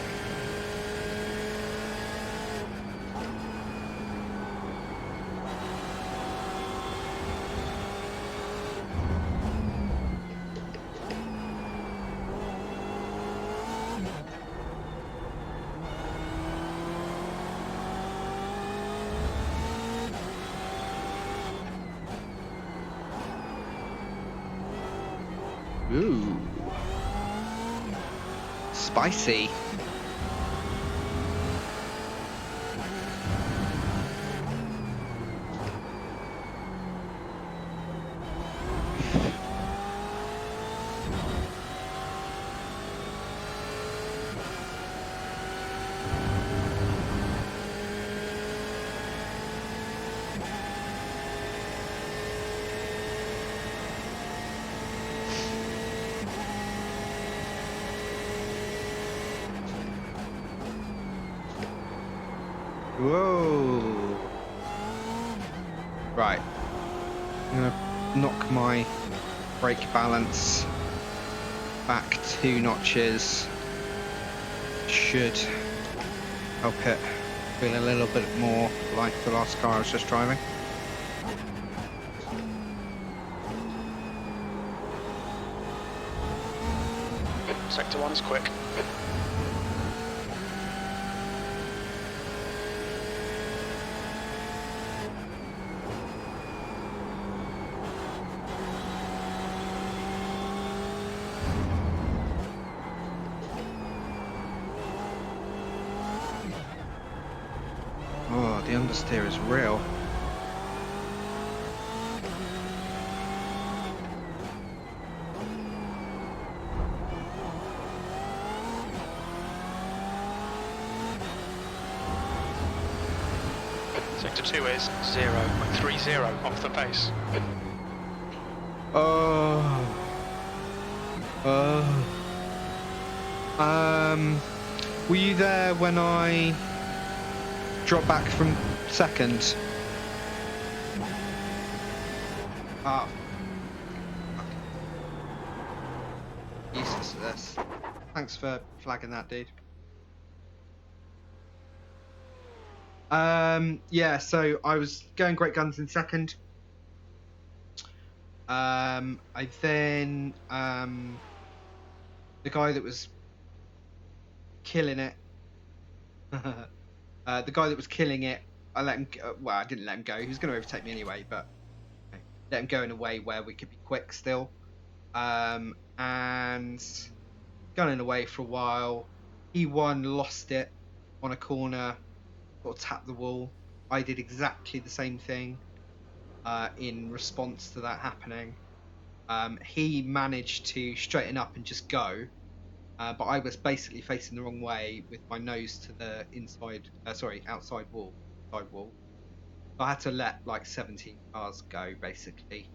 Ooh. Spicy. Whoa. Right. I'm gonna knock my brake balance back 2 notches. Should help it feel a little bit more like the last car I was just driving. Sector 1 is quick. Oh, the understeer is real. Sector 2 is 0.30 off the pace. Were you there when I dropped back from second? Ah. Useless at this. Thanks for flagging that, dude. Yeah, so I was going great guns in second. I then the guy that was killing it, the guy that was killing it, I let him. Well, I didn't let him go. He was going to overtake me anyway, but let him go in a way where we could be quick still. And gunning away for a while. He won, lost it on a corner, sort of tapped the wall. I did exactly the same thing in response to that happening. He managed to straighten up and just go, but I was basically facing the wrong way with my nose to the outside wall. So I had to let like 17 cars go basically.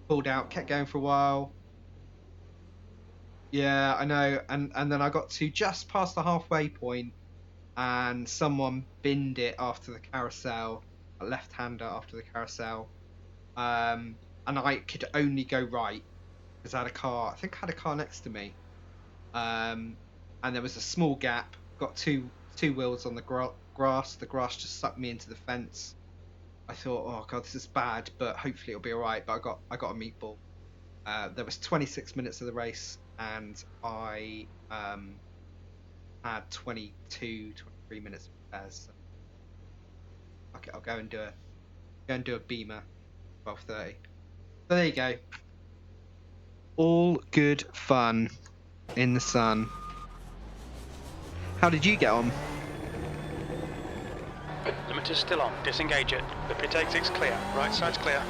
Pulled out, kept going for a while. Yeah, I know, and then I got to just past the halfway point, and someone binned it after the carousel, a left-hander after the carousel, and I could only go right because I had a car. I think I had a car next to me, and there was a small gap. Got two wheels on the grass. The grass just sucked me into the fence. I thought, oh god, this is bad, but hopefully it'll be all right. But I got a meatball. There was 26 minutes of the race, and I had 22, 23 minutes of repairs. So okay, I'll go and do a Bimmer 12:30. So there you go. All good fun in the sun. How did you get on? Limiter's still on. Disengage it. The pit exit's clear. Right side's clear.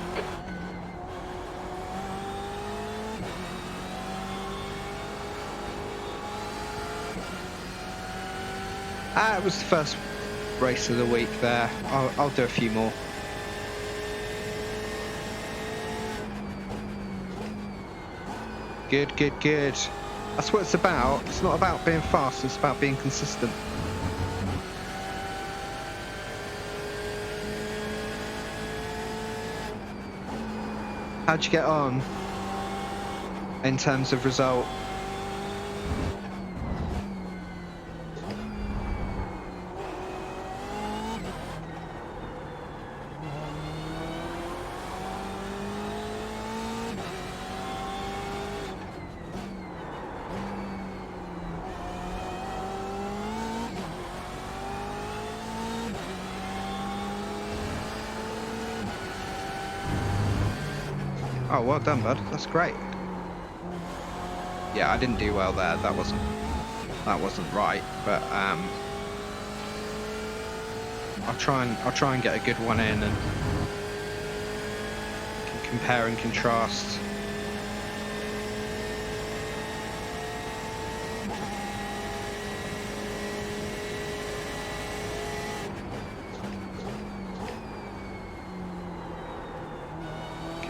It was the first race of the week there. I'll do a few more. Good. That's what it's about. It's not about being fast, it's about being consistent. How'd you get on in terms of result? Oh, well done, bud. That's great. Yeah, I didn't do well there. That wasn't right. But I'll try and get a good one in and compare and contrast.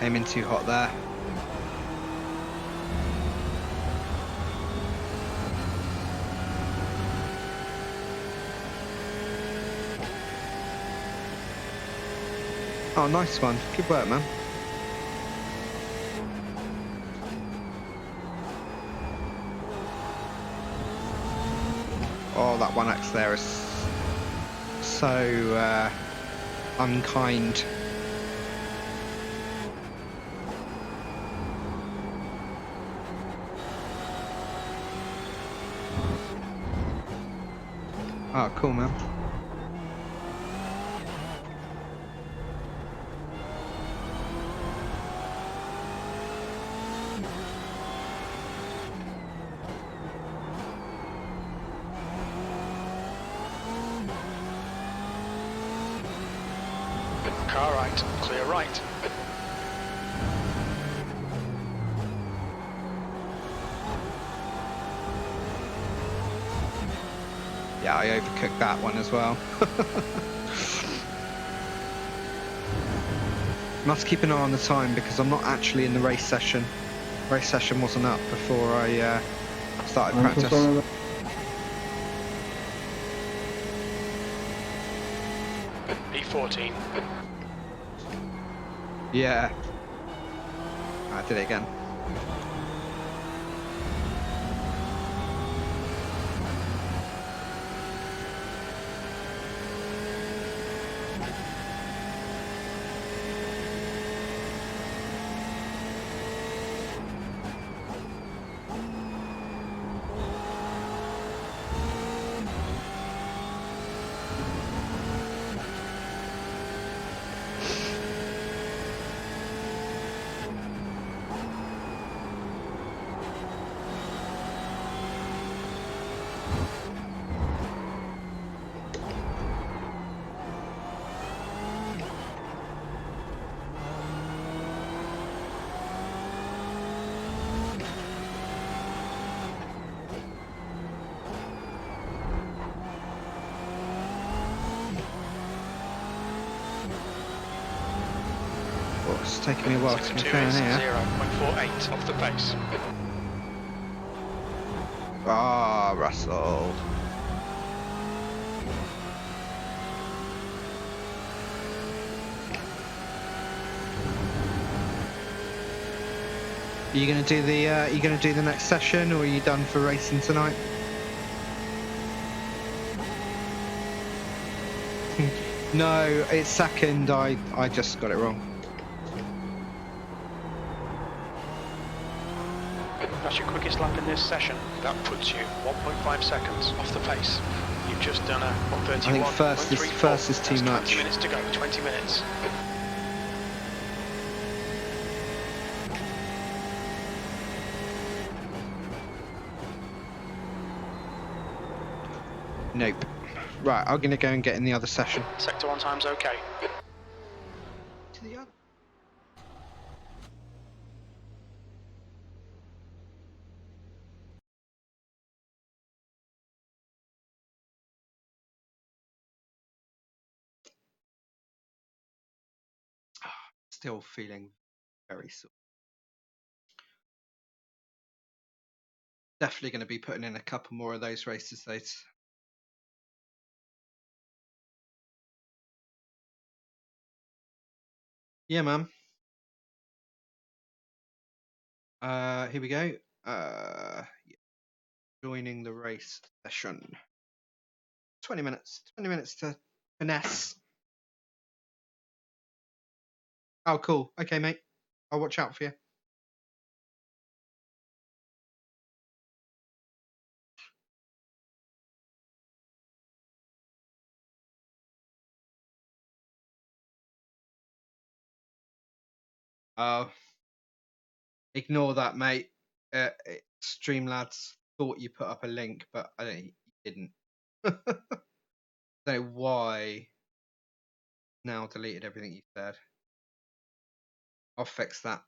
Came in too hot there. Oh, nice one. Good work, man. Oh, that 1X there is so unkind. Oh, cool, man. Car right, clear right. Yeah, I overcooked that one as well. Must keep an eye on the time because I'm not actually in the race session. Race session wasn't up before I started practice. P14. Yeah. I did it again. Oh, it's taking me a while to get down here. 0.48 off the pace. Ah, Russell. Are you gonna do the next session, or are you done for racing tonight? No, it's second. I just got it wrong. That's your quickest lap in this session. That puts you 1.5 seconds off the pace. You've just done a 131. I think first is too much. 20 minutes to go. 20 minutes. Nope. Right, I'm gonna go and get in the other session. Sector 1 time's okay. To the other. Still feeling very sore. Definitely going to be putting in a couple more of those races, though. Yeah, man. Here we go. Yeah. Joining the race session. 20 minutes. 20 minutes to finesse. Oh, cool. Okay, mate. I'll watch out for you. Ignore that, mate. Streamlads thought you put up a link, but I don't. You didn't. Don't know why. Now deleted everything you said. I'll fix that.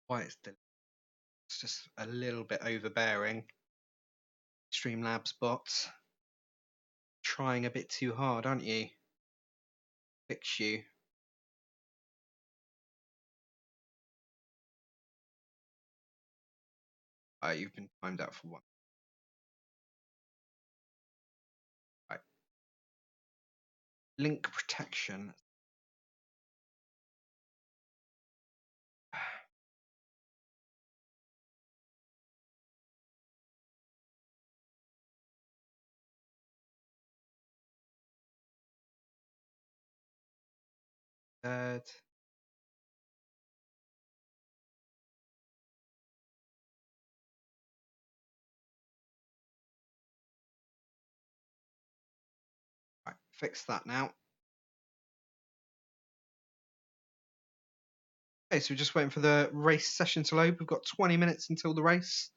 Why it's just a little bit overbearing. Streamlabs bots. Trying a bit too hard, aren't you? Fix you. Oh, you've been timed out for one. Link protection. Right, fix that now. Okay, so we're just waiting for the race session to load. We've got 20 minutes until the race.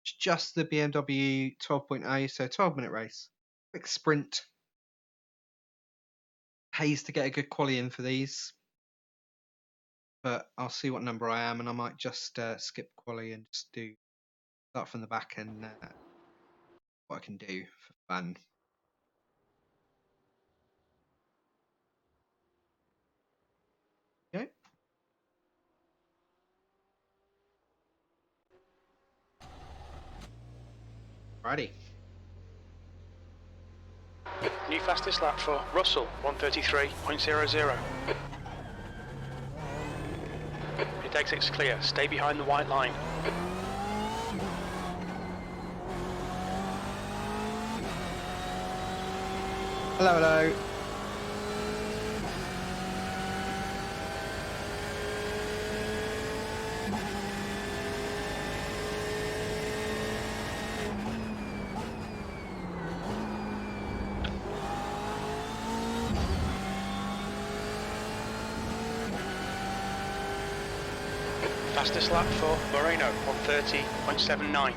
It's just the BMW 12.0, so 12-minute race. Quick sprint. Pays to get a good quali in for these. But I'll see what number I am, and I might just skip quali and just start from the back and what I can do for fun. Okay. Righty. New fastest lap for Russell, 1:33.00. Pit exit's clear. Stay behind the white line. Hello, hello. Fastest lap for Moreno, 1:30.79.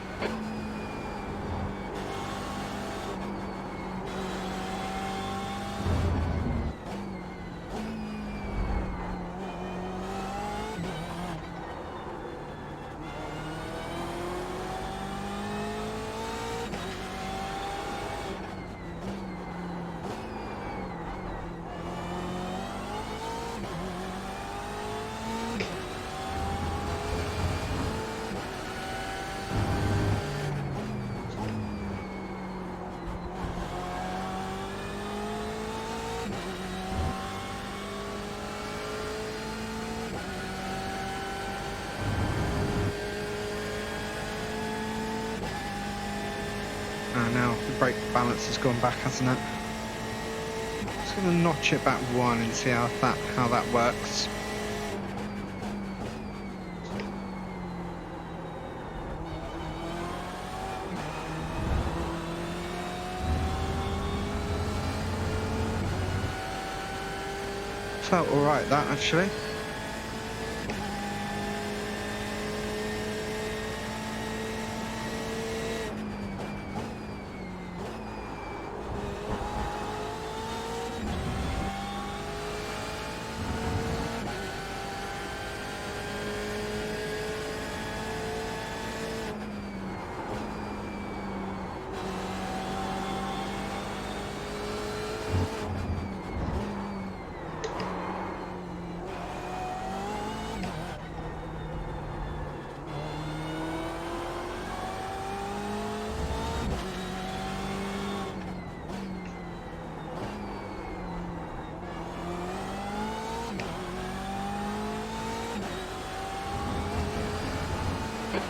Now the brake balance has gone back, hasn't it? Just gonna notch it back one and see how that works. Felt alright that actually.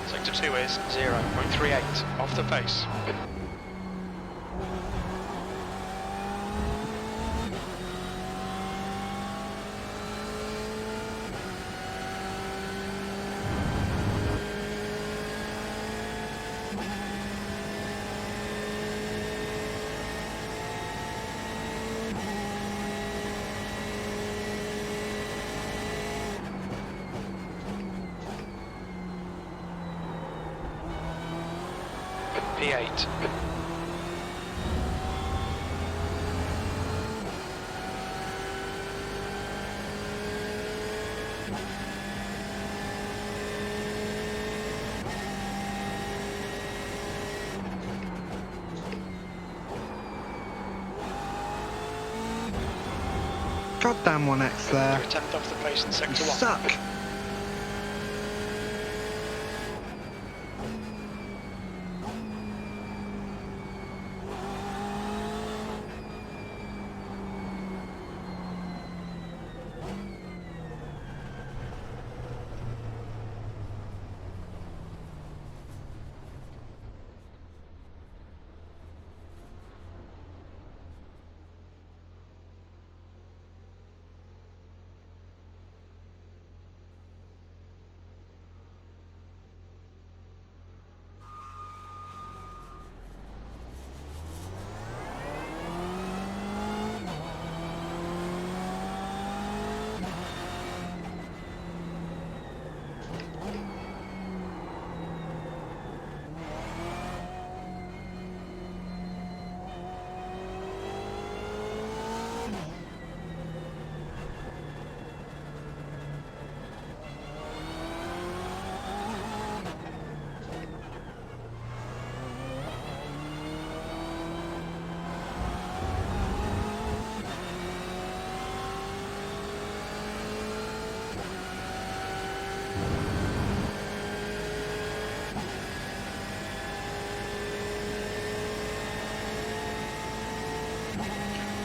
Sector 2 is 0.38 off the face. P8. Goddamn 1x there. You're a tenth off the pace in You sector 1. suck.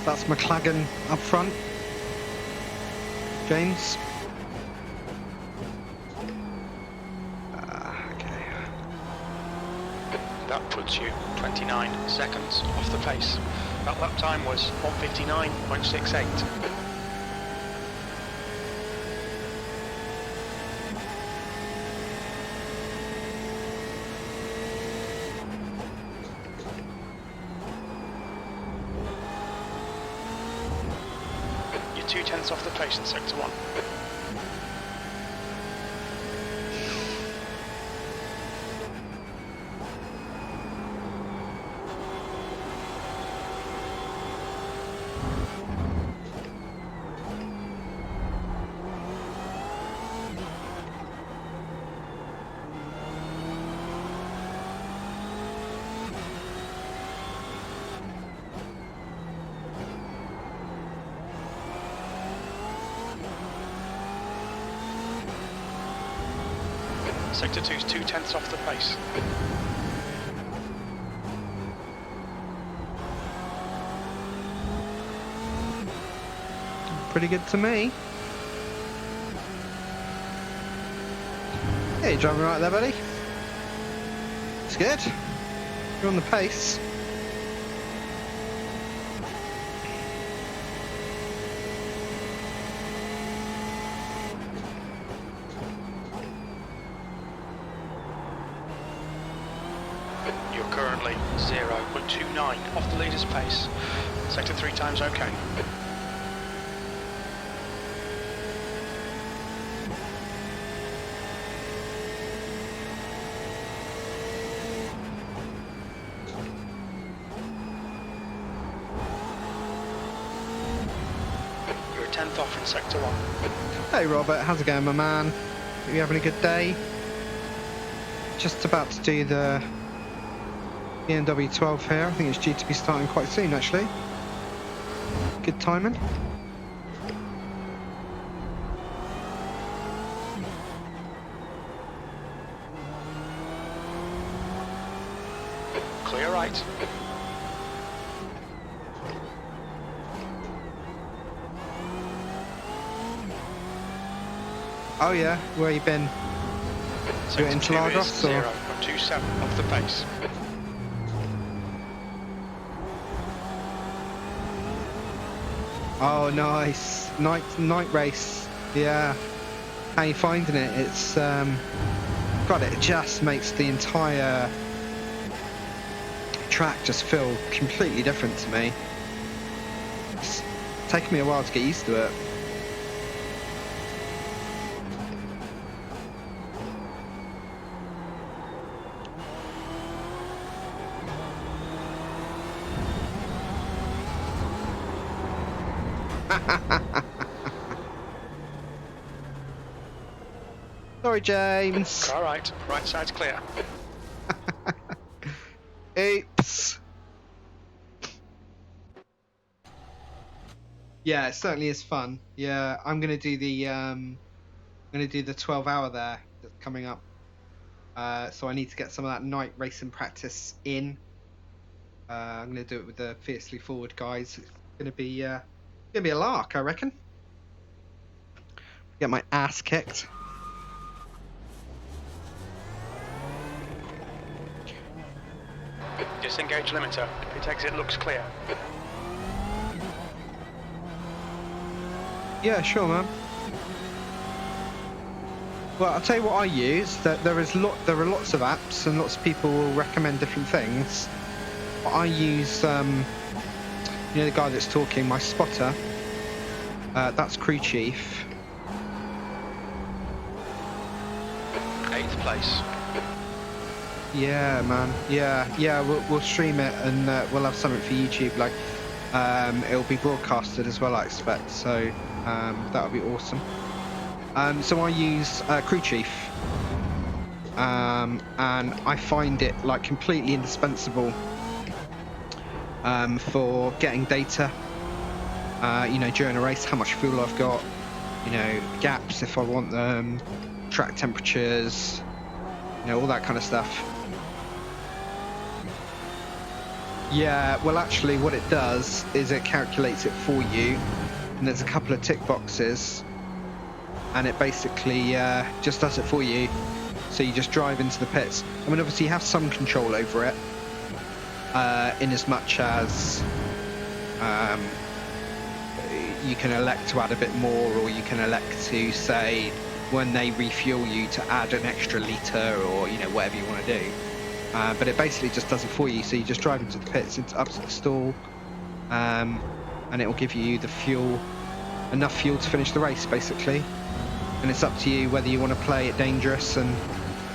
That's McLagan up front. James. Okay. That puts you 29 seconds off the pace. That lap time was 1:59.68. You're 2/10 off the pace in sector 1. Sector 2's 2/10 off the pace. Pretty good to me. Yeah, you're driving right there, buddy. It's good. You're on the pace. You're currently 0.29 off the leader's pace. Sector 3 time's okay. You're a 10th off in sector 1. Hey Robert, how's it going, my man? Are you having a good day? Just about to do the BMW 12 here. I think it's due to be starting quite soon, actually. Good timing. Clear right. Oh yeah, where you been? You're at Sector 2 is Interlagos, or? 0.27 off the pace. Oh, nice. Night race. Yeah. How you finding it? It's God, it just makes the entire track just feel completely different to me. It's taken me a while to get used to it. Sorry, James. All right, right side's clear. Oops. Yeah, it certainly is fun. Yeah, I'm gonna do the 12-hour there that's coming up. So I need to get some of that night racing practice in. I'm gonna do it with the Fiercely Forward guys. It's gonna be a lark, I reckon. Get my ass kicked. Disengage limiter. Pit exit looks clear. Yeah, sure, man. Well, I'll tell you what I use. That there are lots of apps and lots of people will recommend different things. But I use, you know, the guy that's talking, my spotter. That's Crew Chief. 8th place. Yeah, man. Yeah. We'll stream it and we'll have something for YouTube. Like, it'll be broadcasted as well, I expect. So that'll be awesome. So I use Crew Chief, and I find it like completely indispensable for getting data. You know, during a race, how much fuel I've got. You know, gaps if I want them, track temperatures. You know, all that kind of stuff. Yeah, well actually what it does is it calculates it for you, and there's a couple of tick boxes, and it basically just does it for you. So you just drive into the pits. I mean, obviously you have some control over it, in as much as you can elect to add a bit more, or you can elect to say when they refuel you to add an extra litre, or you know, whatever you want to do. But it basically just does it for you. So you just drive into the pits, up to the stall, and it will give you the fuel, enough fuel to finish the race, basically. And it's up to you whether you want to play it dangerous and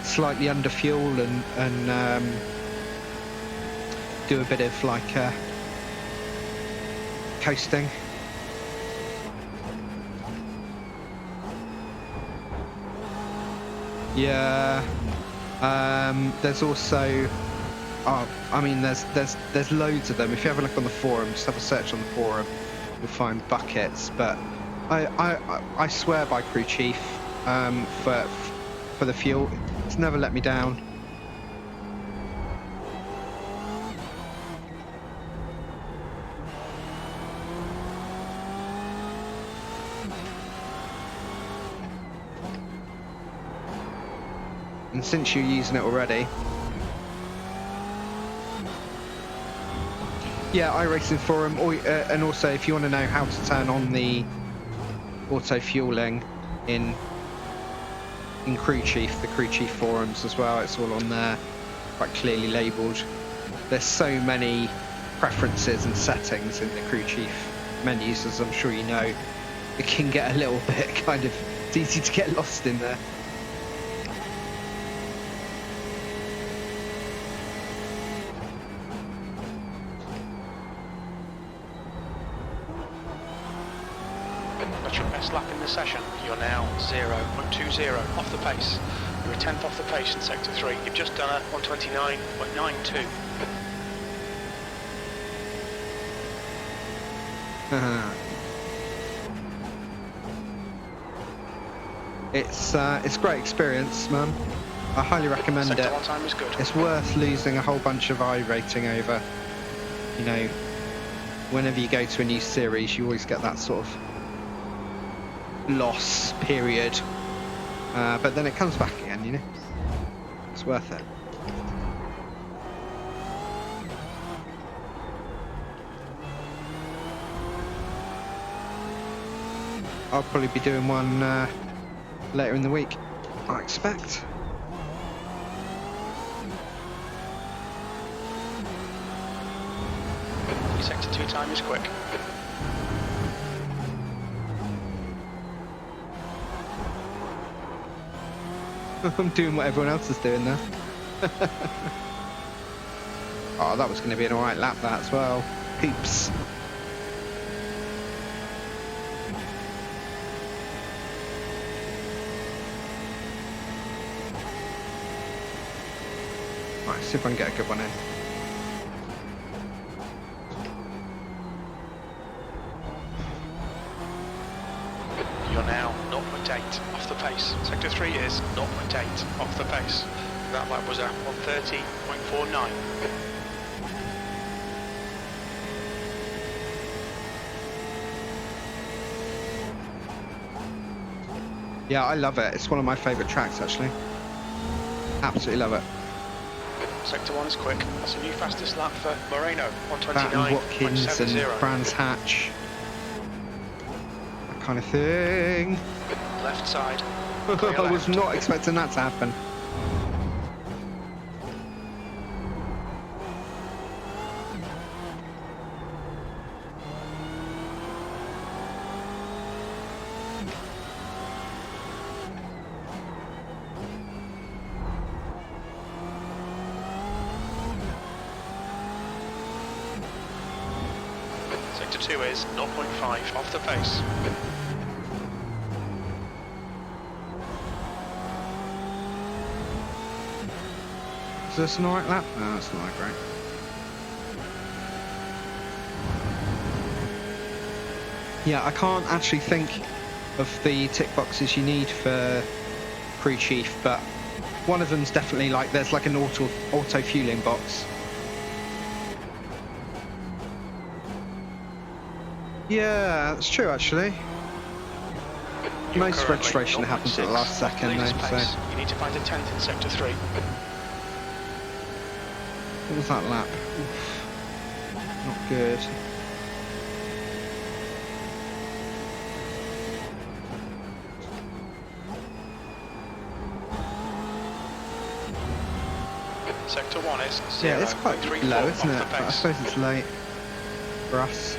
slightly under fuel and do a bit of like coasting. Yeah. There's also, I mean, there's loads of them. If you have a look on the forum, just have a search on the forum, you'll find buckets. But I swear by Crew Chief for the fuel. It's never let me down. And since you're using it already, yeah, iRacing forum, and also if you want to know how to turn on the auto fueling in Crew Chief, the Crew Chief forums as well, it's all on there, quite clearly labelled. There's so many preferences and settings in the Crew Chief menus, as I'm sure you know. It can get a little bit kind of, it's easy to get lost in there. That's your best lap in the session. You're now 0.20 off the pace. You're a tenth off the pace in Sector 3. You've just done a 129.92. It's great experience, man. I highly recommend Sector it. 1 time is good. It's worth losing a whole bunch of iRating over. You know, whenever you go to a new series, you always get that sort of loss period, but then it comes back again, you know. It's worth it. I'll probably be doing one later in the week, I expect. Your Sector 2 time is quick. I'm doing what everyone else is doing now. Oh, that was going to be an alright lap, that as well. Hoops. Right, see if I can get a good one in. You're now 0.8 off the pace. Sector 3 is 0.8 off the pace. That lap was at 130.49. Yeah, I love it. It's one of my favourite tracks, actually. Absolutely love it. Sector 1 is quick. That's a new fastest lap for Moreno. That and Watkins and 129.70. Brands Hatch. That kind of thing. Left side. I was not expecting that to happen. Sector 2 is 0.5 off the pace. Is this an alright lap? No, that's not great. Yeah, I can't actually think of the tick boxes you need for Crew Chief, but one of them's definitely like, there's like an auto fueling box. Yeah, that's true actually. You're Most currently registration happens at the 0.6 last off the second though, leader's so... pace. You need to find a 10th in sector 3. What was that lap? Oof. Not good. Sector 1 is 0. Yeah, it's quite 3 low, off isn't the it? But I pace. suppose it's late for us.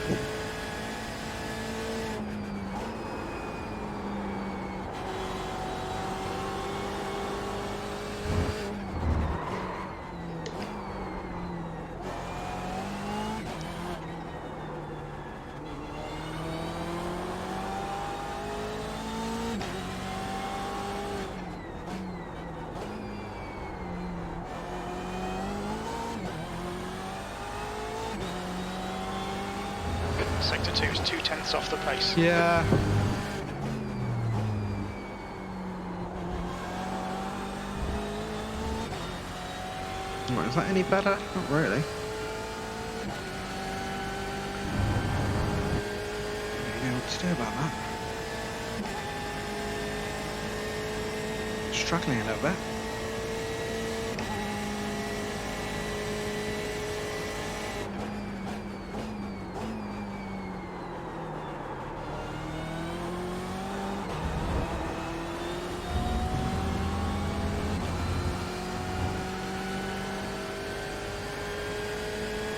Sector 2 is 2/10 off the pace. Yeah. Right, is that any better? Not really. I don't know what to do about that. Struggling a little bit.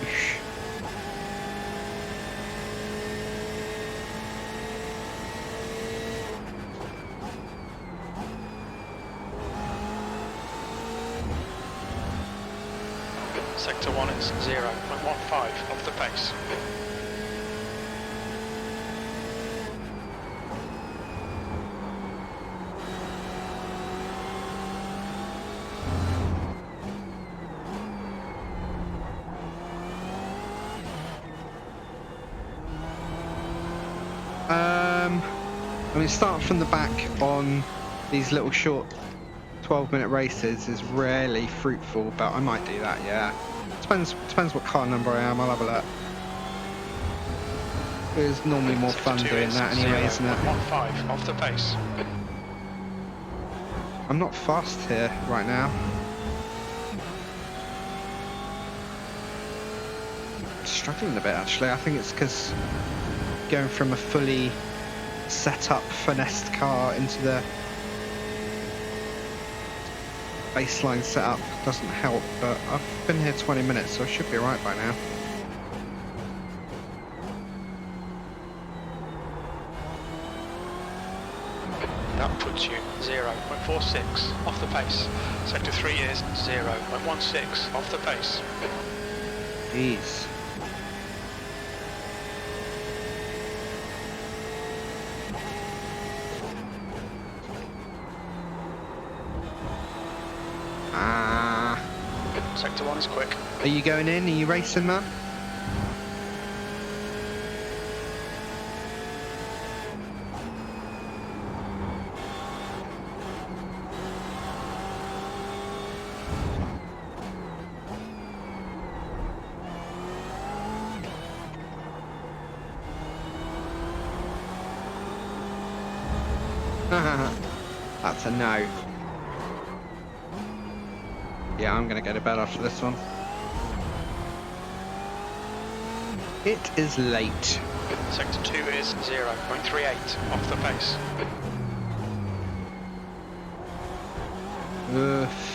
Eesh. Sector 1 is 0.15 off the pace. I mean, starting from the back on these little short 12-minute races is rarely fruitful, but I might do that, yeah. Depends what car number I am, I'll have a look. It's normally more fun Sector 2 doing is that anyway, isn't it? 0.15 off the pace. I'm not fast here right now. Struggling a bit actually. I think it's because going from a fully set up, finessed car into the baseline setup doesn't help, but I've been here 20 minutes, so I should be right by now. That puts you 0.46 off the pace. Sector 3 is 0.16 off the pace. Jeez. Sector 1 is quick. Are you going in? Are you racing, man? That's a no. Yeah, I'm gonna go to bed after this one. It is late. Sector 2 is 0.38 off the pace. Oof.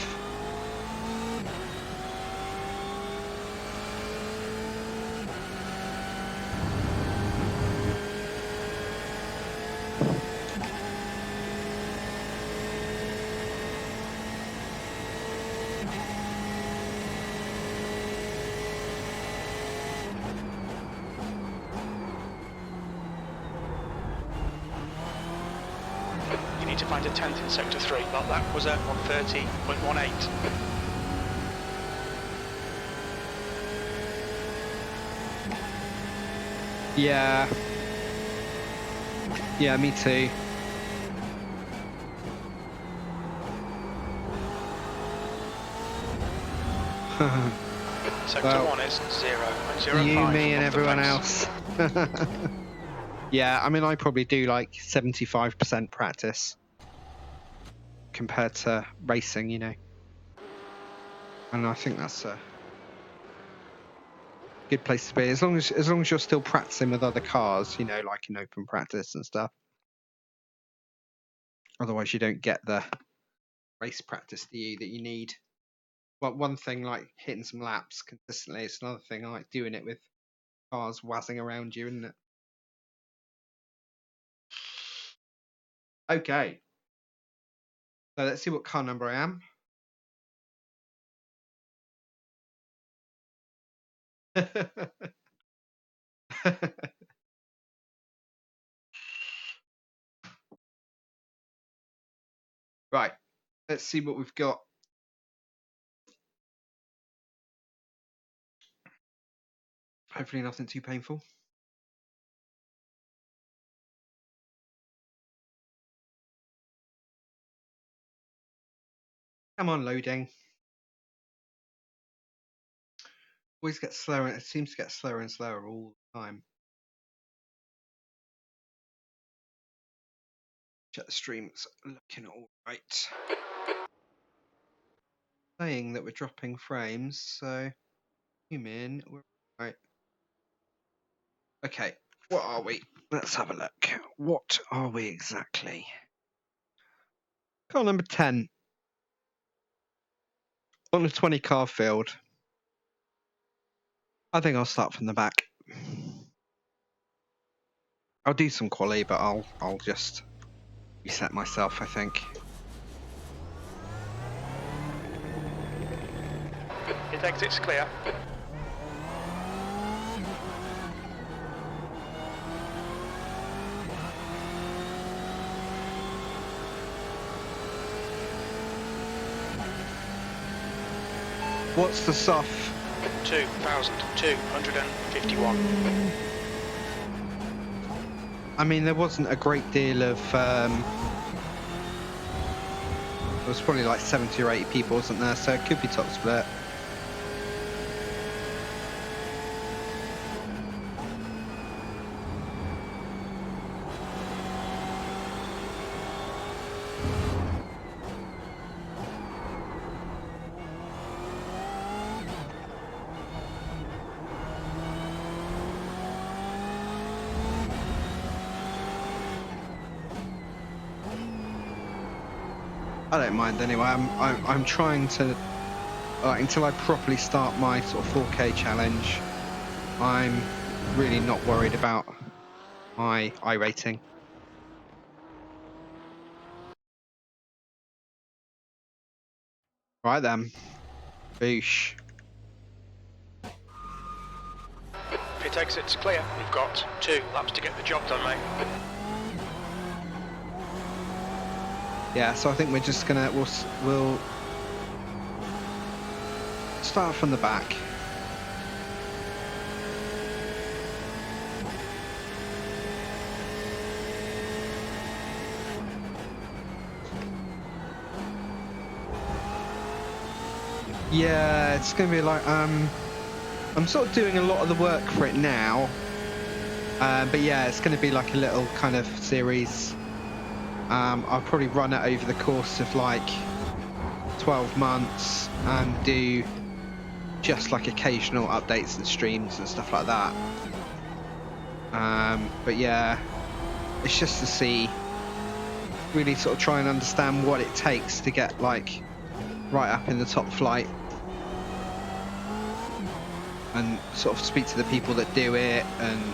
You need to find a 10th in Sector 3. Well, that was at 130.18. Yeah. Yeah, me too. Sector Well, 1 is 0.05 you, me, off and the everyone pace. else. Yeah, I mean, I probably do like 75% practice compared to racing, you know. And I think that's a good place to be, as long as you're still practicing with other cars, you know, like in open practice and stuff. Otherwise, you don't get the race practice that you need. Well, one thing like hitting some laps consistently, it's another thing like doing it with cars whizzing around you, isn't it? Okay, so let's see what car number I am. Right, let's see what we've got. Hopefully nothing too painful. Come on, loading. Always gets slower, and it seems to get slower and slower all the time. Check the stream's looking all right. Saying that we're dropping frames, so zoom in, we're right. Okay, what are we? Let's have a look. What are we exactly? Car number 10 on a 20 car field. I think I'll start from the back. I'll do some quali, but I'll just reset myself, I think. Pit exit's clear. What's the SOF? 2,251. I mean, there wasn't a great deal of. There was probably like 70 or 80 people, wasn't there? So it could be top split. I don't mind anyway. I'm trying to until I properly start my sort of 4K challenge. I'm really not worried about my iRating. Right then, boosh. Pit exit's clear. We've got 2 laps to get the job done, mate. Yeah, so I think we're just gonna we'll start from the back. Yeah, it's gonna be like I'm sort of doing a lot of the work for it now, but yeah, it's gonna be like a little kind of series. I'll probably run it over the course of like 12 months and do just like occasional updates and streams and stuff like that. But yeah, it's just to see, really sort of try and understand what it takes to get like right up in the top flight, and sort of speak to the people that do it and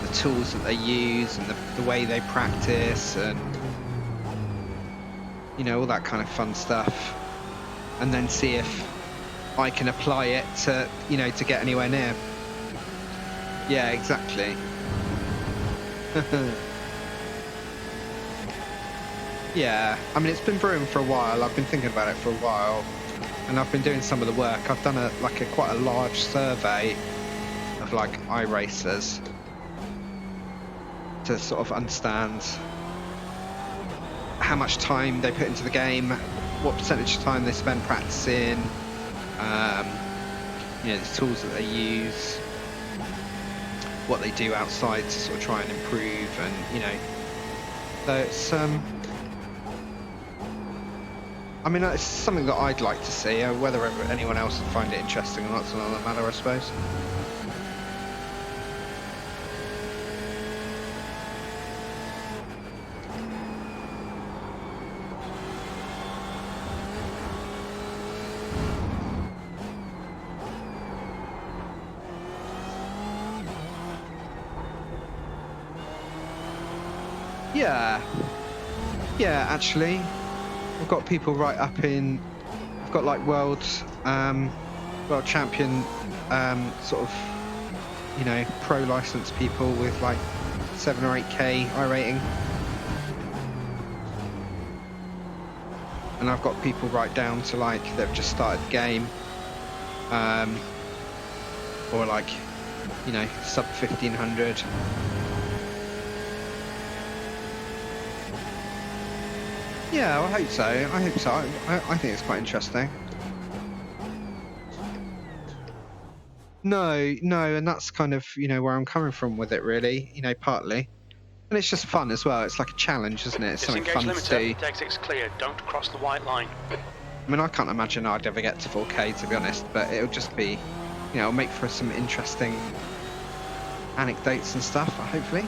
the tools that they use and the way they practice and, you know, all that kind of fun stuff, and then see if I can apply it to, you know, to get anywhere near. Yeah, exactly. Yeah, I mean, it's been brewing for a while. I've been thinking about it for a while, and I've been doing some of the work. I've done quite a large survey of like iRacers to sort of understand how much time they put into the game, what percentage of time they spend practicing, you know, the tools that they use, what they do outside to sort of try and improve, and so it's I mean, it's something that I'd like to see. Whether anyone else would find it interesting or not's another matter, I suppose. Yeah, actually, we've got people right up in. We've got like world champion, sort of, pro license people with like 7 or 8k iRating, and I've got people right down to like they've just started the game, or like, sub 1500. Yeah, I hope so. I think it's quite interesting. No, and that's kind of, where I'm coming from with it, really, partly. And it's just fun as well. It's like a challenge, isn't it? It's something Disengage fun to do. limiter, exit's clear, don't cross the white line. I mean, I can't imagine I'd ever get to 4K, to be honest, but it'll just be, it'll make for some interesting anecdotes and stuff, hopefully.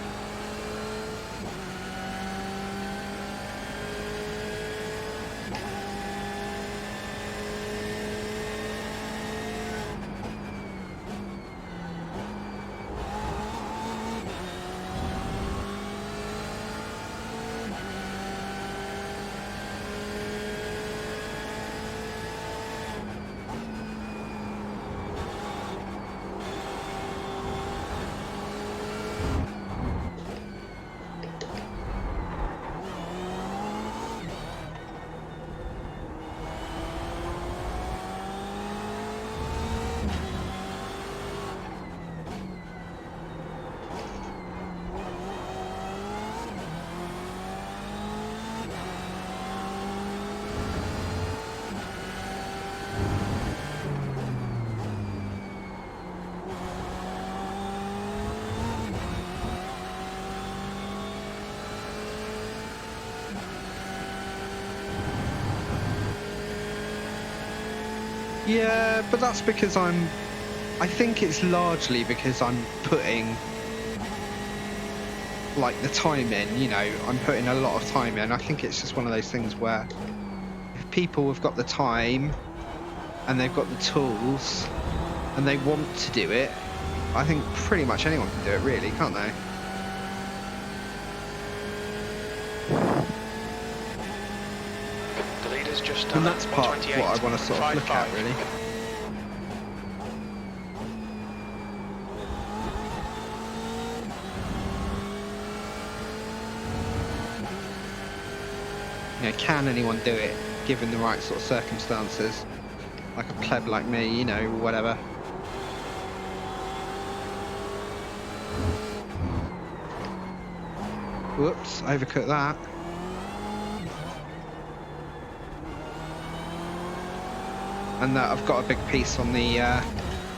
Yeah, but that's because I think it's largely because I'm putting like the time in, I'm putting a lot of time in. I think it's just one of those things where if people have got the time and they've got the tools and they want to do it, I think pretty much anyone can do it, really, can't they? The leader's just done And that's part of what I want to sort of look at, really. Can anyone do it given the right sort of circumstances? Like a pleb like me, whatever. Whoops, overcooked that. And I've got a big piece on the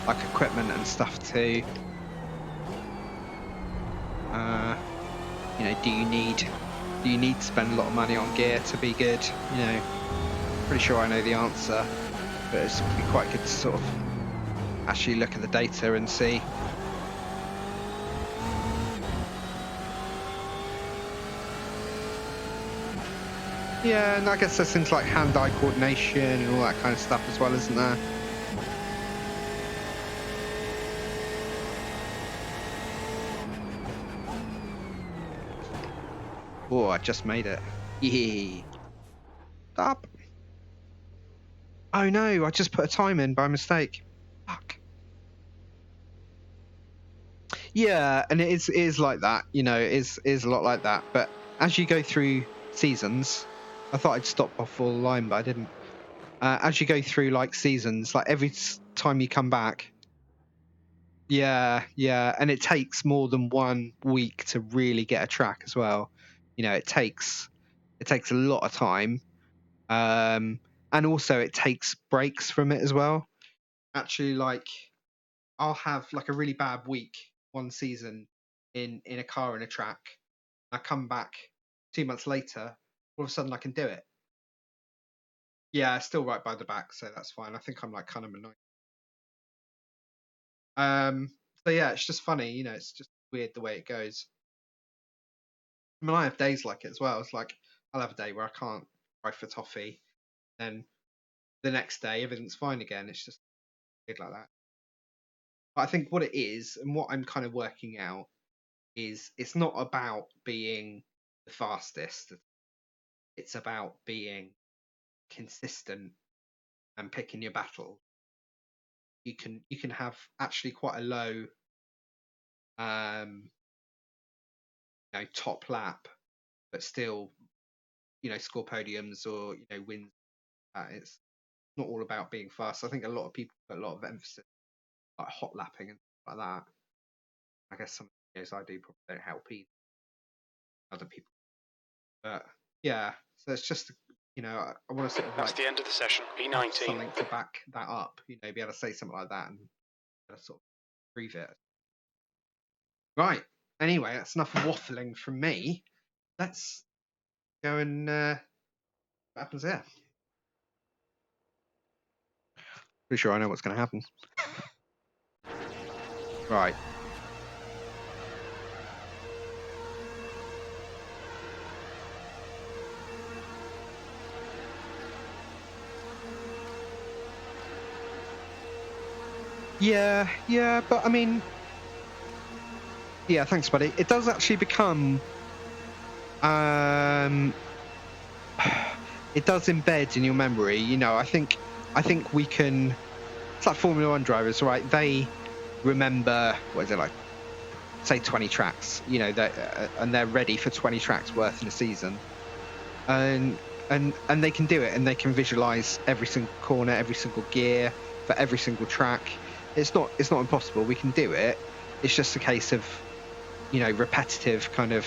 like equipment and stuff too. Do you need to spend a lot of money on gear to be good? Pretty sure I know the answer, but it's be quite good to sort of actually look at the data and see. Yeah, and I guess there's things like hand-eye coordination and all that kind of stuff as well, isn't there? Oh, I just made it. Yeah. Stop. Oh no, I just put a time in by mistake. Fuck. Yeah, and it is like that, it is a lot like that. But as you go through seasons, I thought I'd stop off all the line, but I didn't. As you go through like seasons, like every time you come back, yeah, and it takes more than 1 week to really get a track as well. It takes a lot of time, and also it takes breaks from it as well. Actually, like I'll have like a really bad week one season in a car and a track. I come back 2 months later, all of a sudden I can do it. Yeah, still right by the back, so that's fine. I think I'm like kind of annoying. So yeah, it's just funny, you know, it's just weird the way it goes. I mean, I have days like it as well. It's like I'll have a day where I can't drive for toffee, then the next day everything's fine again. It's just weird like that. But I think what it is and what I'm kind of working out is it's not about being the fastest. It's about being consistent and picking your battle. You can have actually quite a low top lap, but still, score podiums or wins. It's not all about being fast. I think a lot of people put a lot of emphasis like hot lapping and stuff like that. I guess some videos I do probably don't help either other people. But yeah, so it's just I want to sort of That's the end of the session. have P19. something to back that up. Be able to say something like that and sort of prove it. Right. Anyway, that's enough waffling from me. Let's go and what happens there. Pretty sure I know what's going to happen. Right. Yeah, but I mean, yeah, thanks, buddy. It does actually become, it does embed in your memory. I think we can. It's like Formula One drivers, right? They remember what is it like? Say 20 tracks, and they're ready for 20 tracks worth in a season, and they can do it, and they can visualize every single corner, every single gear for every single track. It's not impossible. We can do it. It's just a case of, repetitive kind of,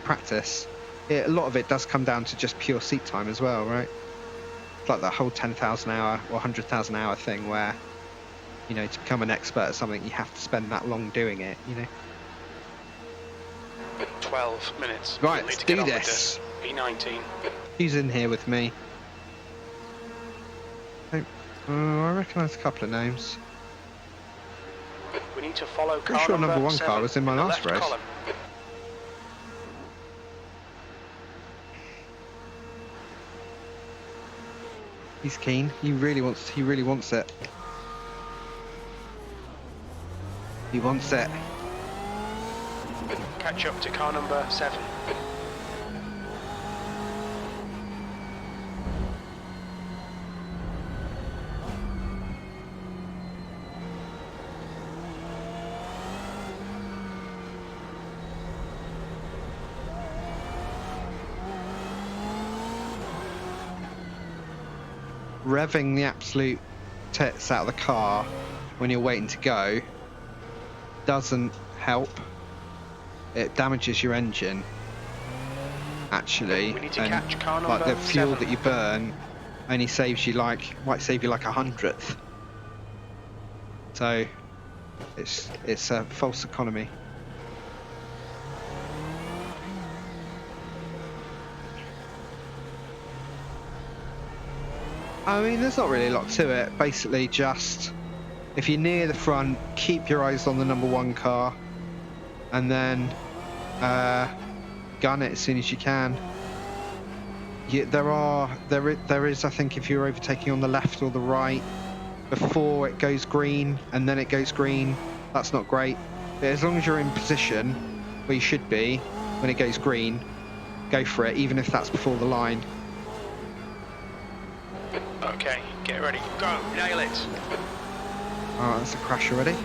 practice. A lot of it does come down to just pure seat time as well, right? It's like that whole 10,000 hour or 100,000 hour thing where, to become an expert at something, you have to spend that long doing it, 12 minutes. Right, let's do this. P19. Who's in here with me? I recognise a couple of names. We need to follow car Pretty sure number one 7 car was in my last left race. column. He's keen. He really wants it. He wants it. Catch up to car number 7. Revving the absolute tits out of the car when you're waiting to go doesn't help. It damages your engine, actually, We need to and catch car like number the fuel 7. that you burn only saves you might save you like 100th. So it's a false economy. I mean, there's not really a lot to it. Basically, just if you're near the front, keep your eyes on the number one car, and then gun it as soon as you can. There is, I think, if you're overtaking on the left or the right before it goes green, and then it goes green, that's not great. But as long as you're in position where you should be when it goes green, go for it, even if that's before the line. Okay, get ready. Go, nail it. Oh, that's a crash already.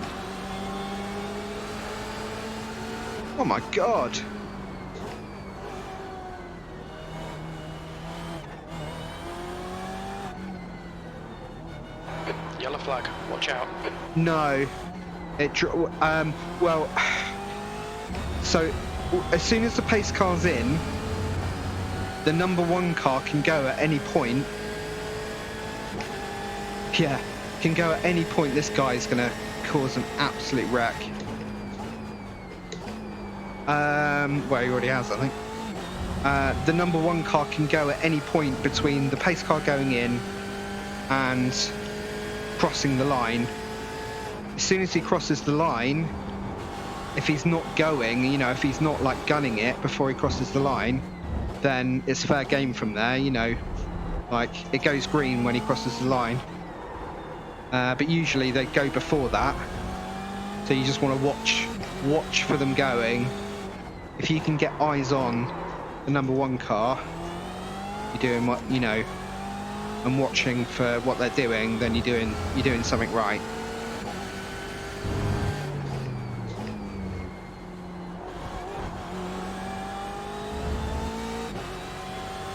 Oh my god! Yellow flag, watch out. No. Well, so as soon as the pace car's in, the number one car can go at any point. Yeah, can go at any point. This guy's gonna cause an absolute wreck. Well, he already has, I think. The number 1 car can go at any point between the pace car going in and crossing the line. As soon as he crosses the line, if he's not going, you know, if he's not like gunning it before he crosses the line, then it's fair game from there, you know. Like, it goes green when he crosses the line. But usually they go before that. So you just want to watch for them going. If you can get eyes on the number 1 car, you're doing what, you know, and watching for what they're doing, then you're doing something right.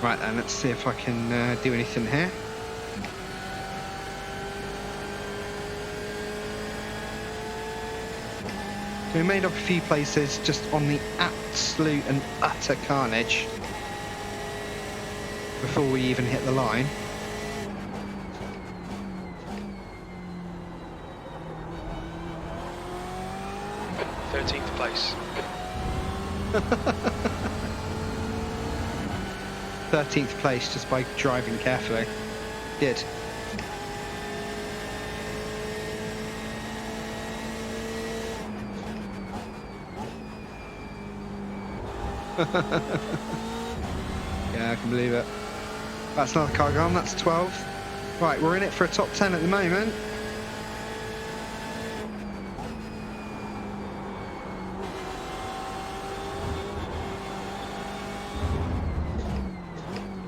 Right then, let's see if I can do anything here. So we made up a few places just on the absolute and utter carnage before we even hit the line. Place. 13th place just by driving carefully. Good. Yeah, I can believe it. That's another car gone, that's 12. Right, we're in it for a top 10 at the moment.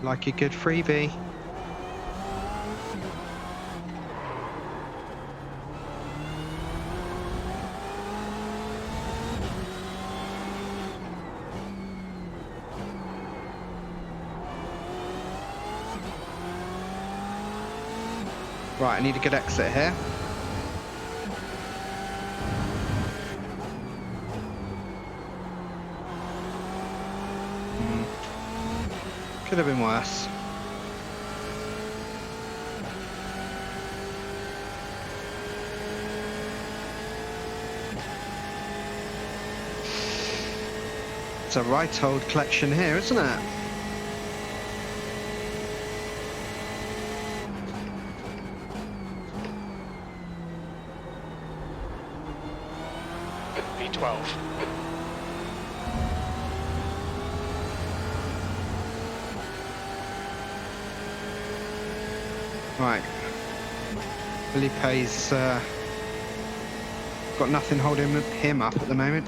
Like a good freebie. Right, I need a good exit here. Could have been worse. It's a right old collection here, isn't it? B12. Right. Felipe's got nothing holding him up at the moment.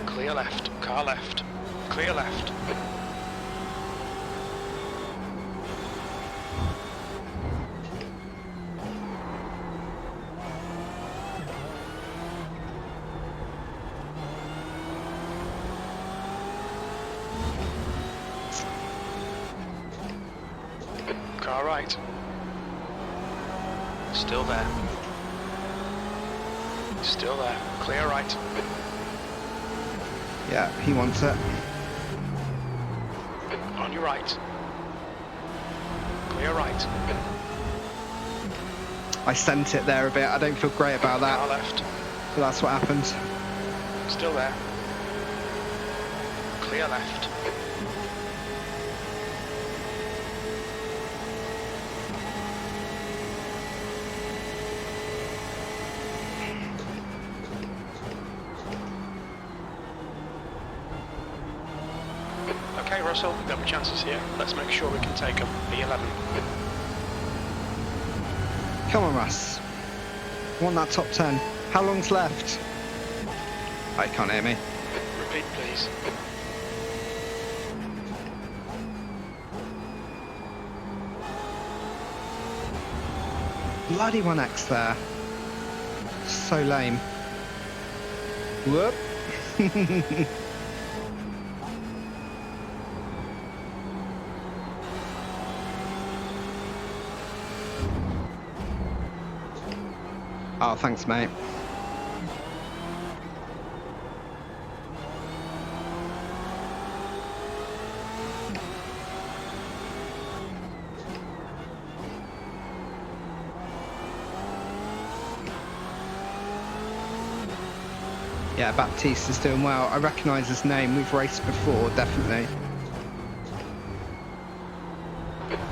Clear left, car left, clear left. Car right. Still there. Still there. Clear right. Yeah, he wants it. On your right. Clear right. I sent it there a bit. I don't feel great about that. Car left. But that's what happens. Still there. Clear left. Okay, Russell, we've got the chances here. Let's make sure we can take them. B11. Come on, Russ. I want that top 10. How long's left? I can't hear me. Repeat, please. Bloody 1X there. So lame. Whoop. Oh, thanks, mate. Yeah, Baptista's doing well. I recognise his name. We've raced before, definitely.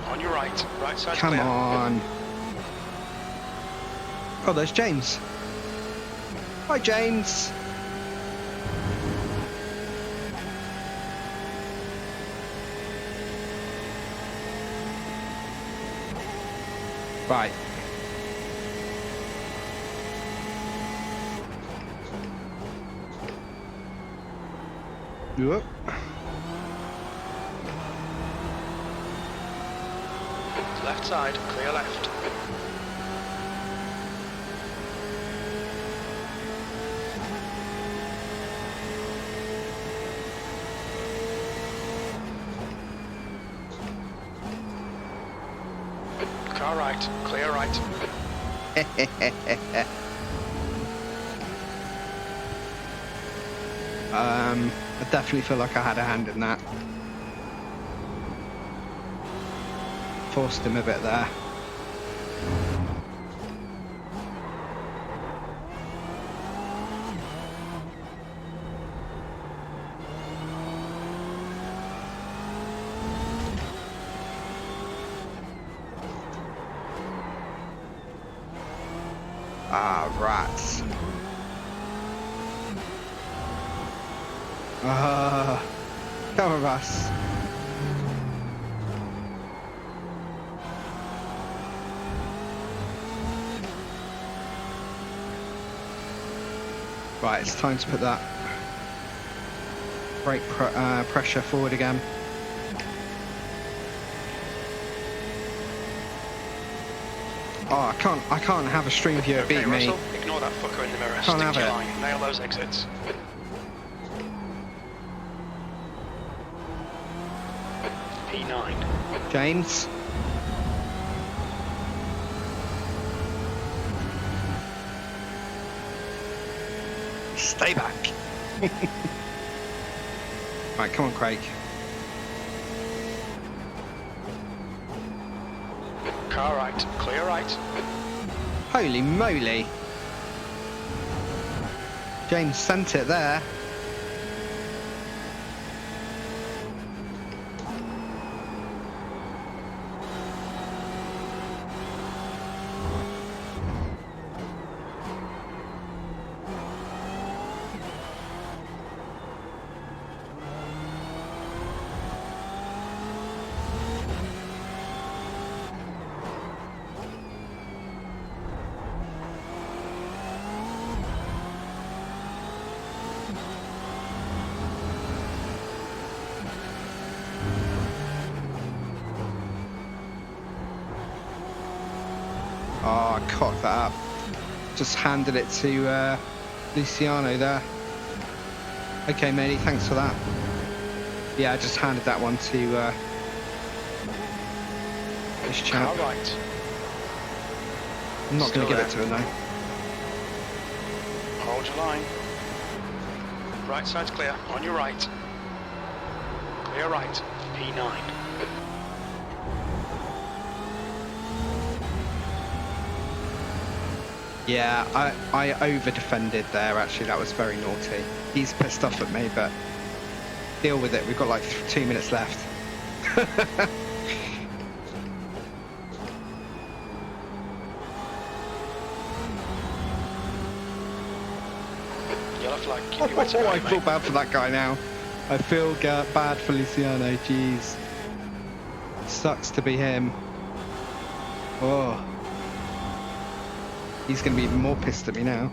On your right. Right side Come clear. on. Oh, there's James. Hi, James. Right. Yep. Left side, clear left. Car right, clear right. I definitely feel like I had a hand in that. Forced him a bit there. Ah, rats. Come on, Russ. Right, it's time to put that brake pressure forward again. Oh, I can't have a stream viewer Okay, beat me. Russell, ignore that fucker in the mirror. Can't Stick have to your it. line. Nail those exits. P9. James. Stay back. Right, come on, Craig. Car right, clear right. Holy moly. James sent it there. Oh, I cocked that up. Just handed it to Luciano there. Okay, matey, thanks for that. Yeah, I just handed that one to this chap. Car right. I'm not going Still to give there. it to him though. Hold your line. Right side's clear. On your right. Clear right. P9. Yeah, I over-defended there, actually. That was very naughty. He's pissed off at me, but deal with it. We've got like 2 minutes left. Yellow flag. Keep your wits Oh, about I you, feel mate. bad for that guy now. I feel bad for Luciano, jeez. Sucks to be him. Oh. He's going to be even more pissed at me now.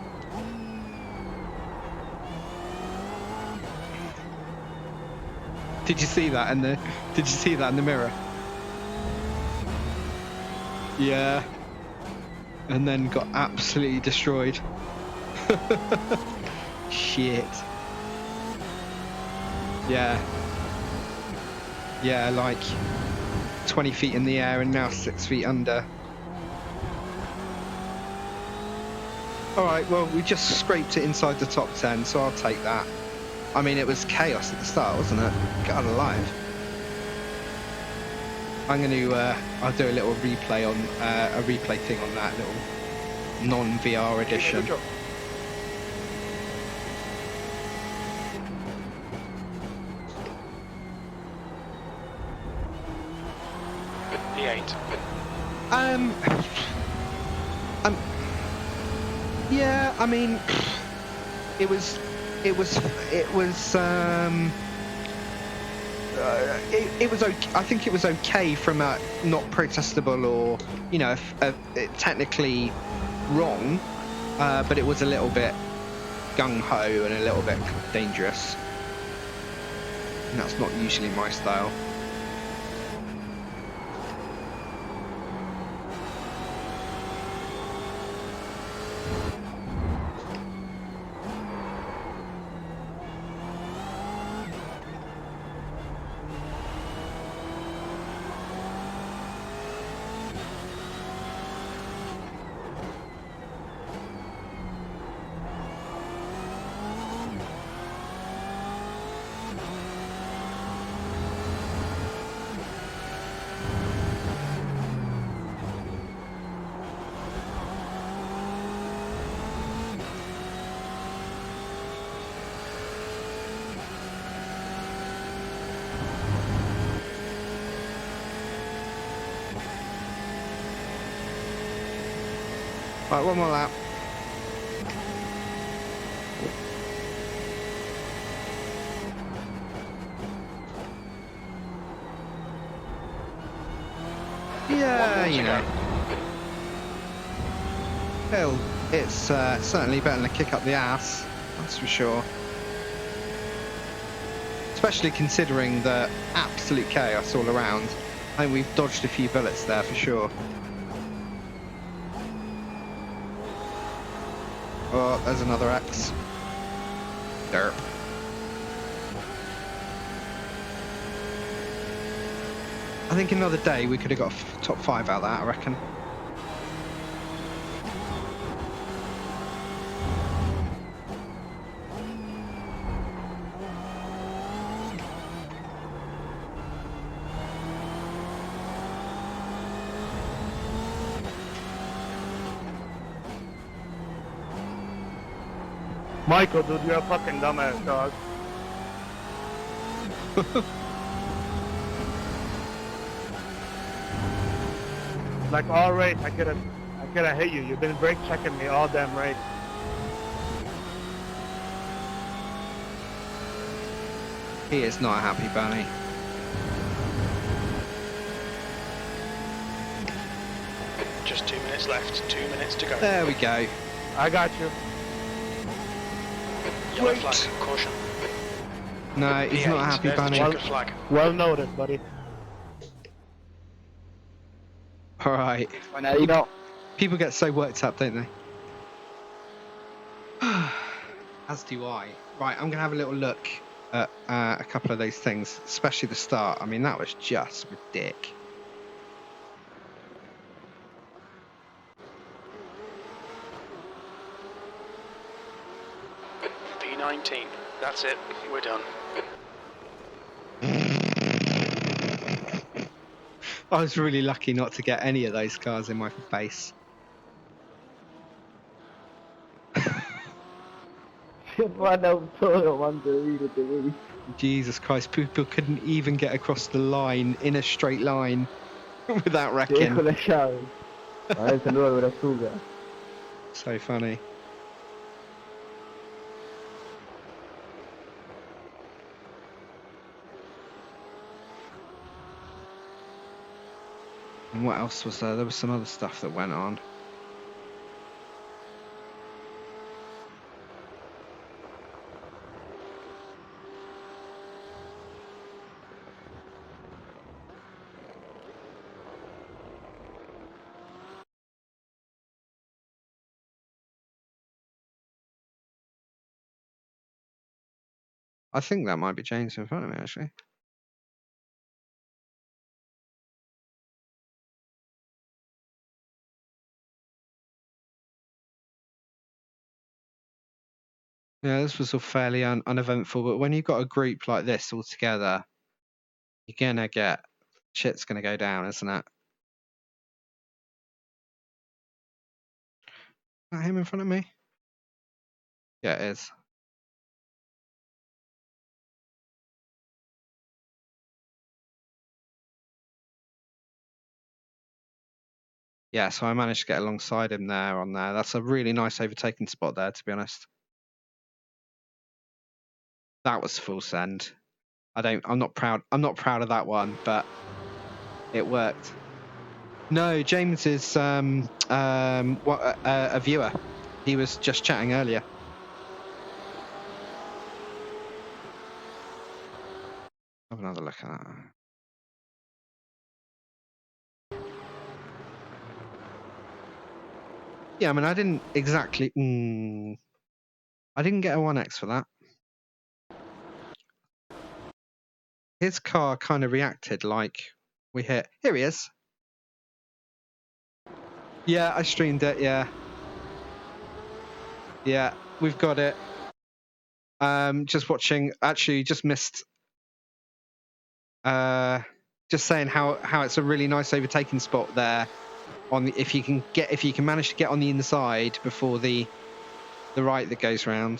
Did you see that in the mirror? Yeah. And then got absolutely destroyed. Shit. Yeah. Yeah, like 20 feet in the air and now 6 feet under. Alright, well, we just scraped it inside the top 10, so I'll take that. I mean, it was chaos at the start, wasn't it? God alive. I'm going to, I'll do a little replay on, a replay thing on that little non-VR edition. V8. Um, yeah, I mean, it was, it was okay. I think it was okay from a not protestable or, you know, technically wrong, but it was a little bit gung-ho and a little bit dangerous. And that's not usually my style. Right, one more lap. Yeah, you know. Well, it's certainly better than a kick up the ass, that's for sure. Especially considering the absolute chaos all around. I think we've dodged a few bullets there for sure. Oh, there's another X. Derp. I think another day we could have got a top 5 out of that, I reckon. Michael, dude, you're a fucking dumbass, dog. Like all race, I could have hit you. You've been brake checking me all damn race. He is not a happy bunny. Just 2 minutes left, 2 minutes to go. There we go. I got you. Yellow Wait. flag, caution. No, he's not a happy There's the bunny. checkered flag. Well noted, buddy. Alright. Well, now you don't. People get so worked up, don't they? As do I. Right, I'm going to have a little look at a couple of those things, especially the start. I mean, that was just ridiculous. P19. That's it. We're done. I was really lucky not to get any of those cars in my face. Jesus Christ, people couldn't even get across the line in a straight line without wrecking. So funny. And what else was there? There was some other stuff that went on. I think that might be James in front of me, actually. Yeah, this was all fairly uneventful, but when you've got a group like this all together, you're gonna get shit's gonna go down, isn't it? Is that him in front of me? Yeah, it is. Yeah, so I managed to get alongside him there on there. That's a really nice overtaking spot there, to be honest. That was full send. I'm not proud of that one, but it worked. No, James is a viewer. He was just chatting earlier. Have another look at that. Yeah, I mean, I didn't exactly. I didn't get a 1x for that. His car kind of reacted like we hit. Here he is. Yeah, I streamed it. Yeah. Yeah, we've got it. Just watching. Actually, just missed. Just saying how it's a really nice overtaking spot there. If you can manage to get on the inside before the right that goes round.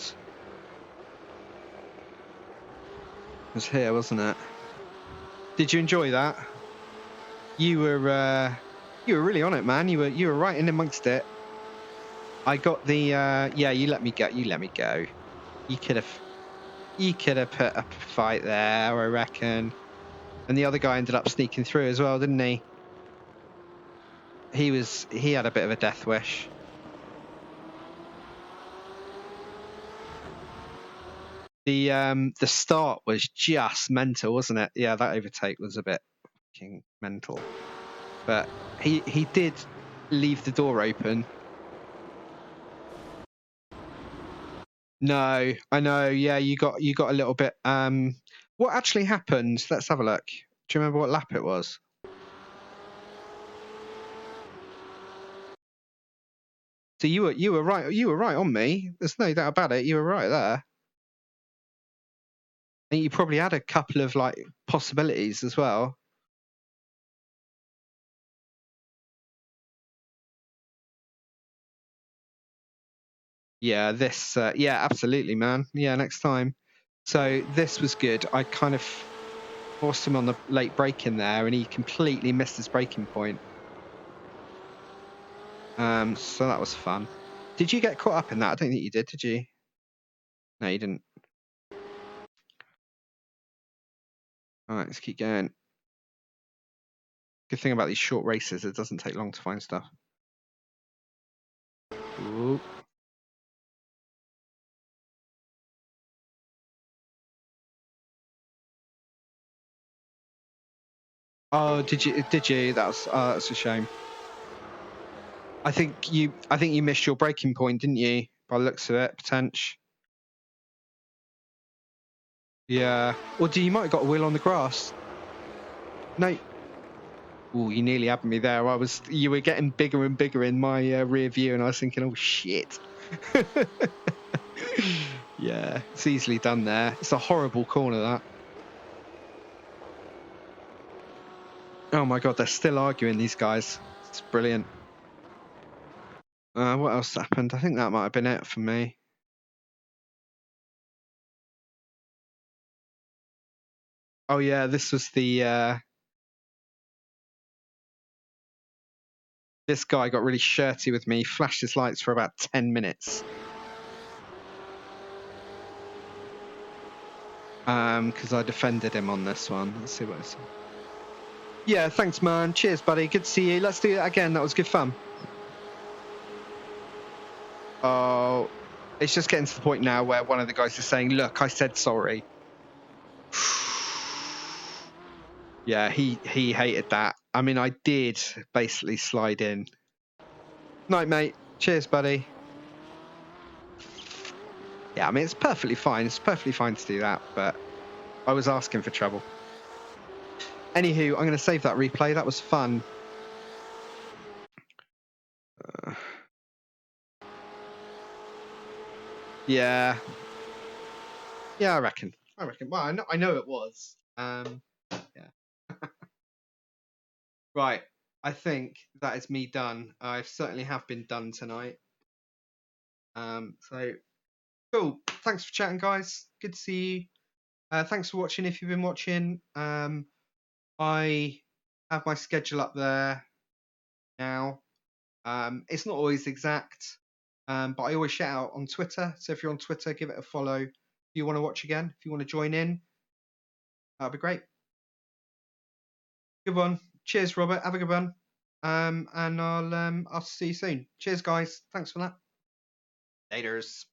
It was here, wasn't it? Did you enjoy that? You were really on it, man. You were right in amongst it. I got the yeah. You let me go. You could have put up a fight there, I reckon. And the other guy ended up sneaking through as well, didn't he? He had a bit of a death wish. The start was just mental, wasn't it? Yeah, that overtake was a bit fucking mental. But he did leave the door open. No, I know. Yeah, you got a little bit. What actually happened? Let's have a look. Do you remember what lap it was? So you were right. You were right on me. There's no doubt about it. You were right there. I think you probably had a couple of like possibilities as well. Yeah, this. Yeah, absolutely, man. Yeah, next time. So this was good. I kind of forced him on the late braking there, and he completely missed his braking point. So that was fun. Did you get caught up in that? I don't think you did you? No, you didn't. All right, let's keep going. Good thing about these short races, it doesn't take long to find stuff. Ooh. Oh, did you? That's a shame. I think you missed your braking point, didn't you? By the looks of it, potential. Yeah. Or you might have got a wheel on the grass. No. Oh, you nearly had me there. You were getting bigger and bigger in my rear view, and I was thinking, oh shit. Yeah, it's easily done there. It's a horrible corner, that. Oh my god, they're still arguing, these guys. It's brilliant. What else happened? I think that might have been it for me. Oh yeah, this was the this guy got really shirty with me, flashed his lights for about 10 minutes. Because I defended him on this one. Let's see what it's. Yeah, thanks, man. Cheers, buddy. Good to see you. Let's do that again. That was good fun. Oh, it's just getting to the point now where one of the guys is saying, "Look, I said sorry." Yeah, he hated that. I mean, I did basically slide in. Night, mate. Cheers, buddy. Yeah, I mean, it's perfectly fine. It's perfectly fine to do that, but I was asking for trouble. Anywho, I'm going to save that replay. That was fun. Yeah. Yeah, I reckon. Well, I know it was. Yeah. Right. I think that is me done. I certainly have been done tonight. So cool. Thanks for chatting, guys. Good to see you. Thanks for watching if you've been watching. I have my schedule up there now. It's not always exact, but I always shout out on Twitter. So if you're on Twitter, give it a follow. If you want to watch again, if you want to join in, that'd be great. Good one. Cheers, Robert. Have a good one. And I'll see you soon. Cheers, guys. Thanks for that. Laters.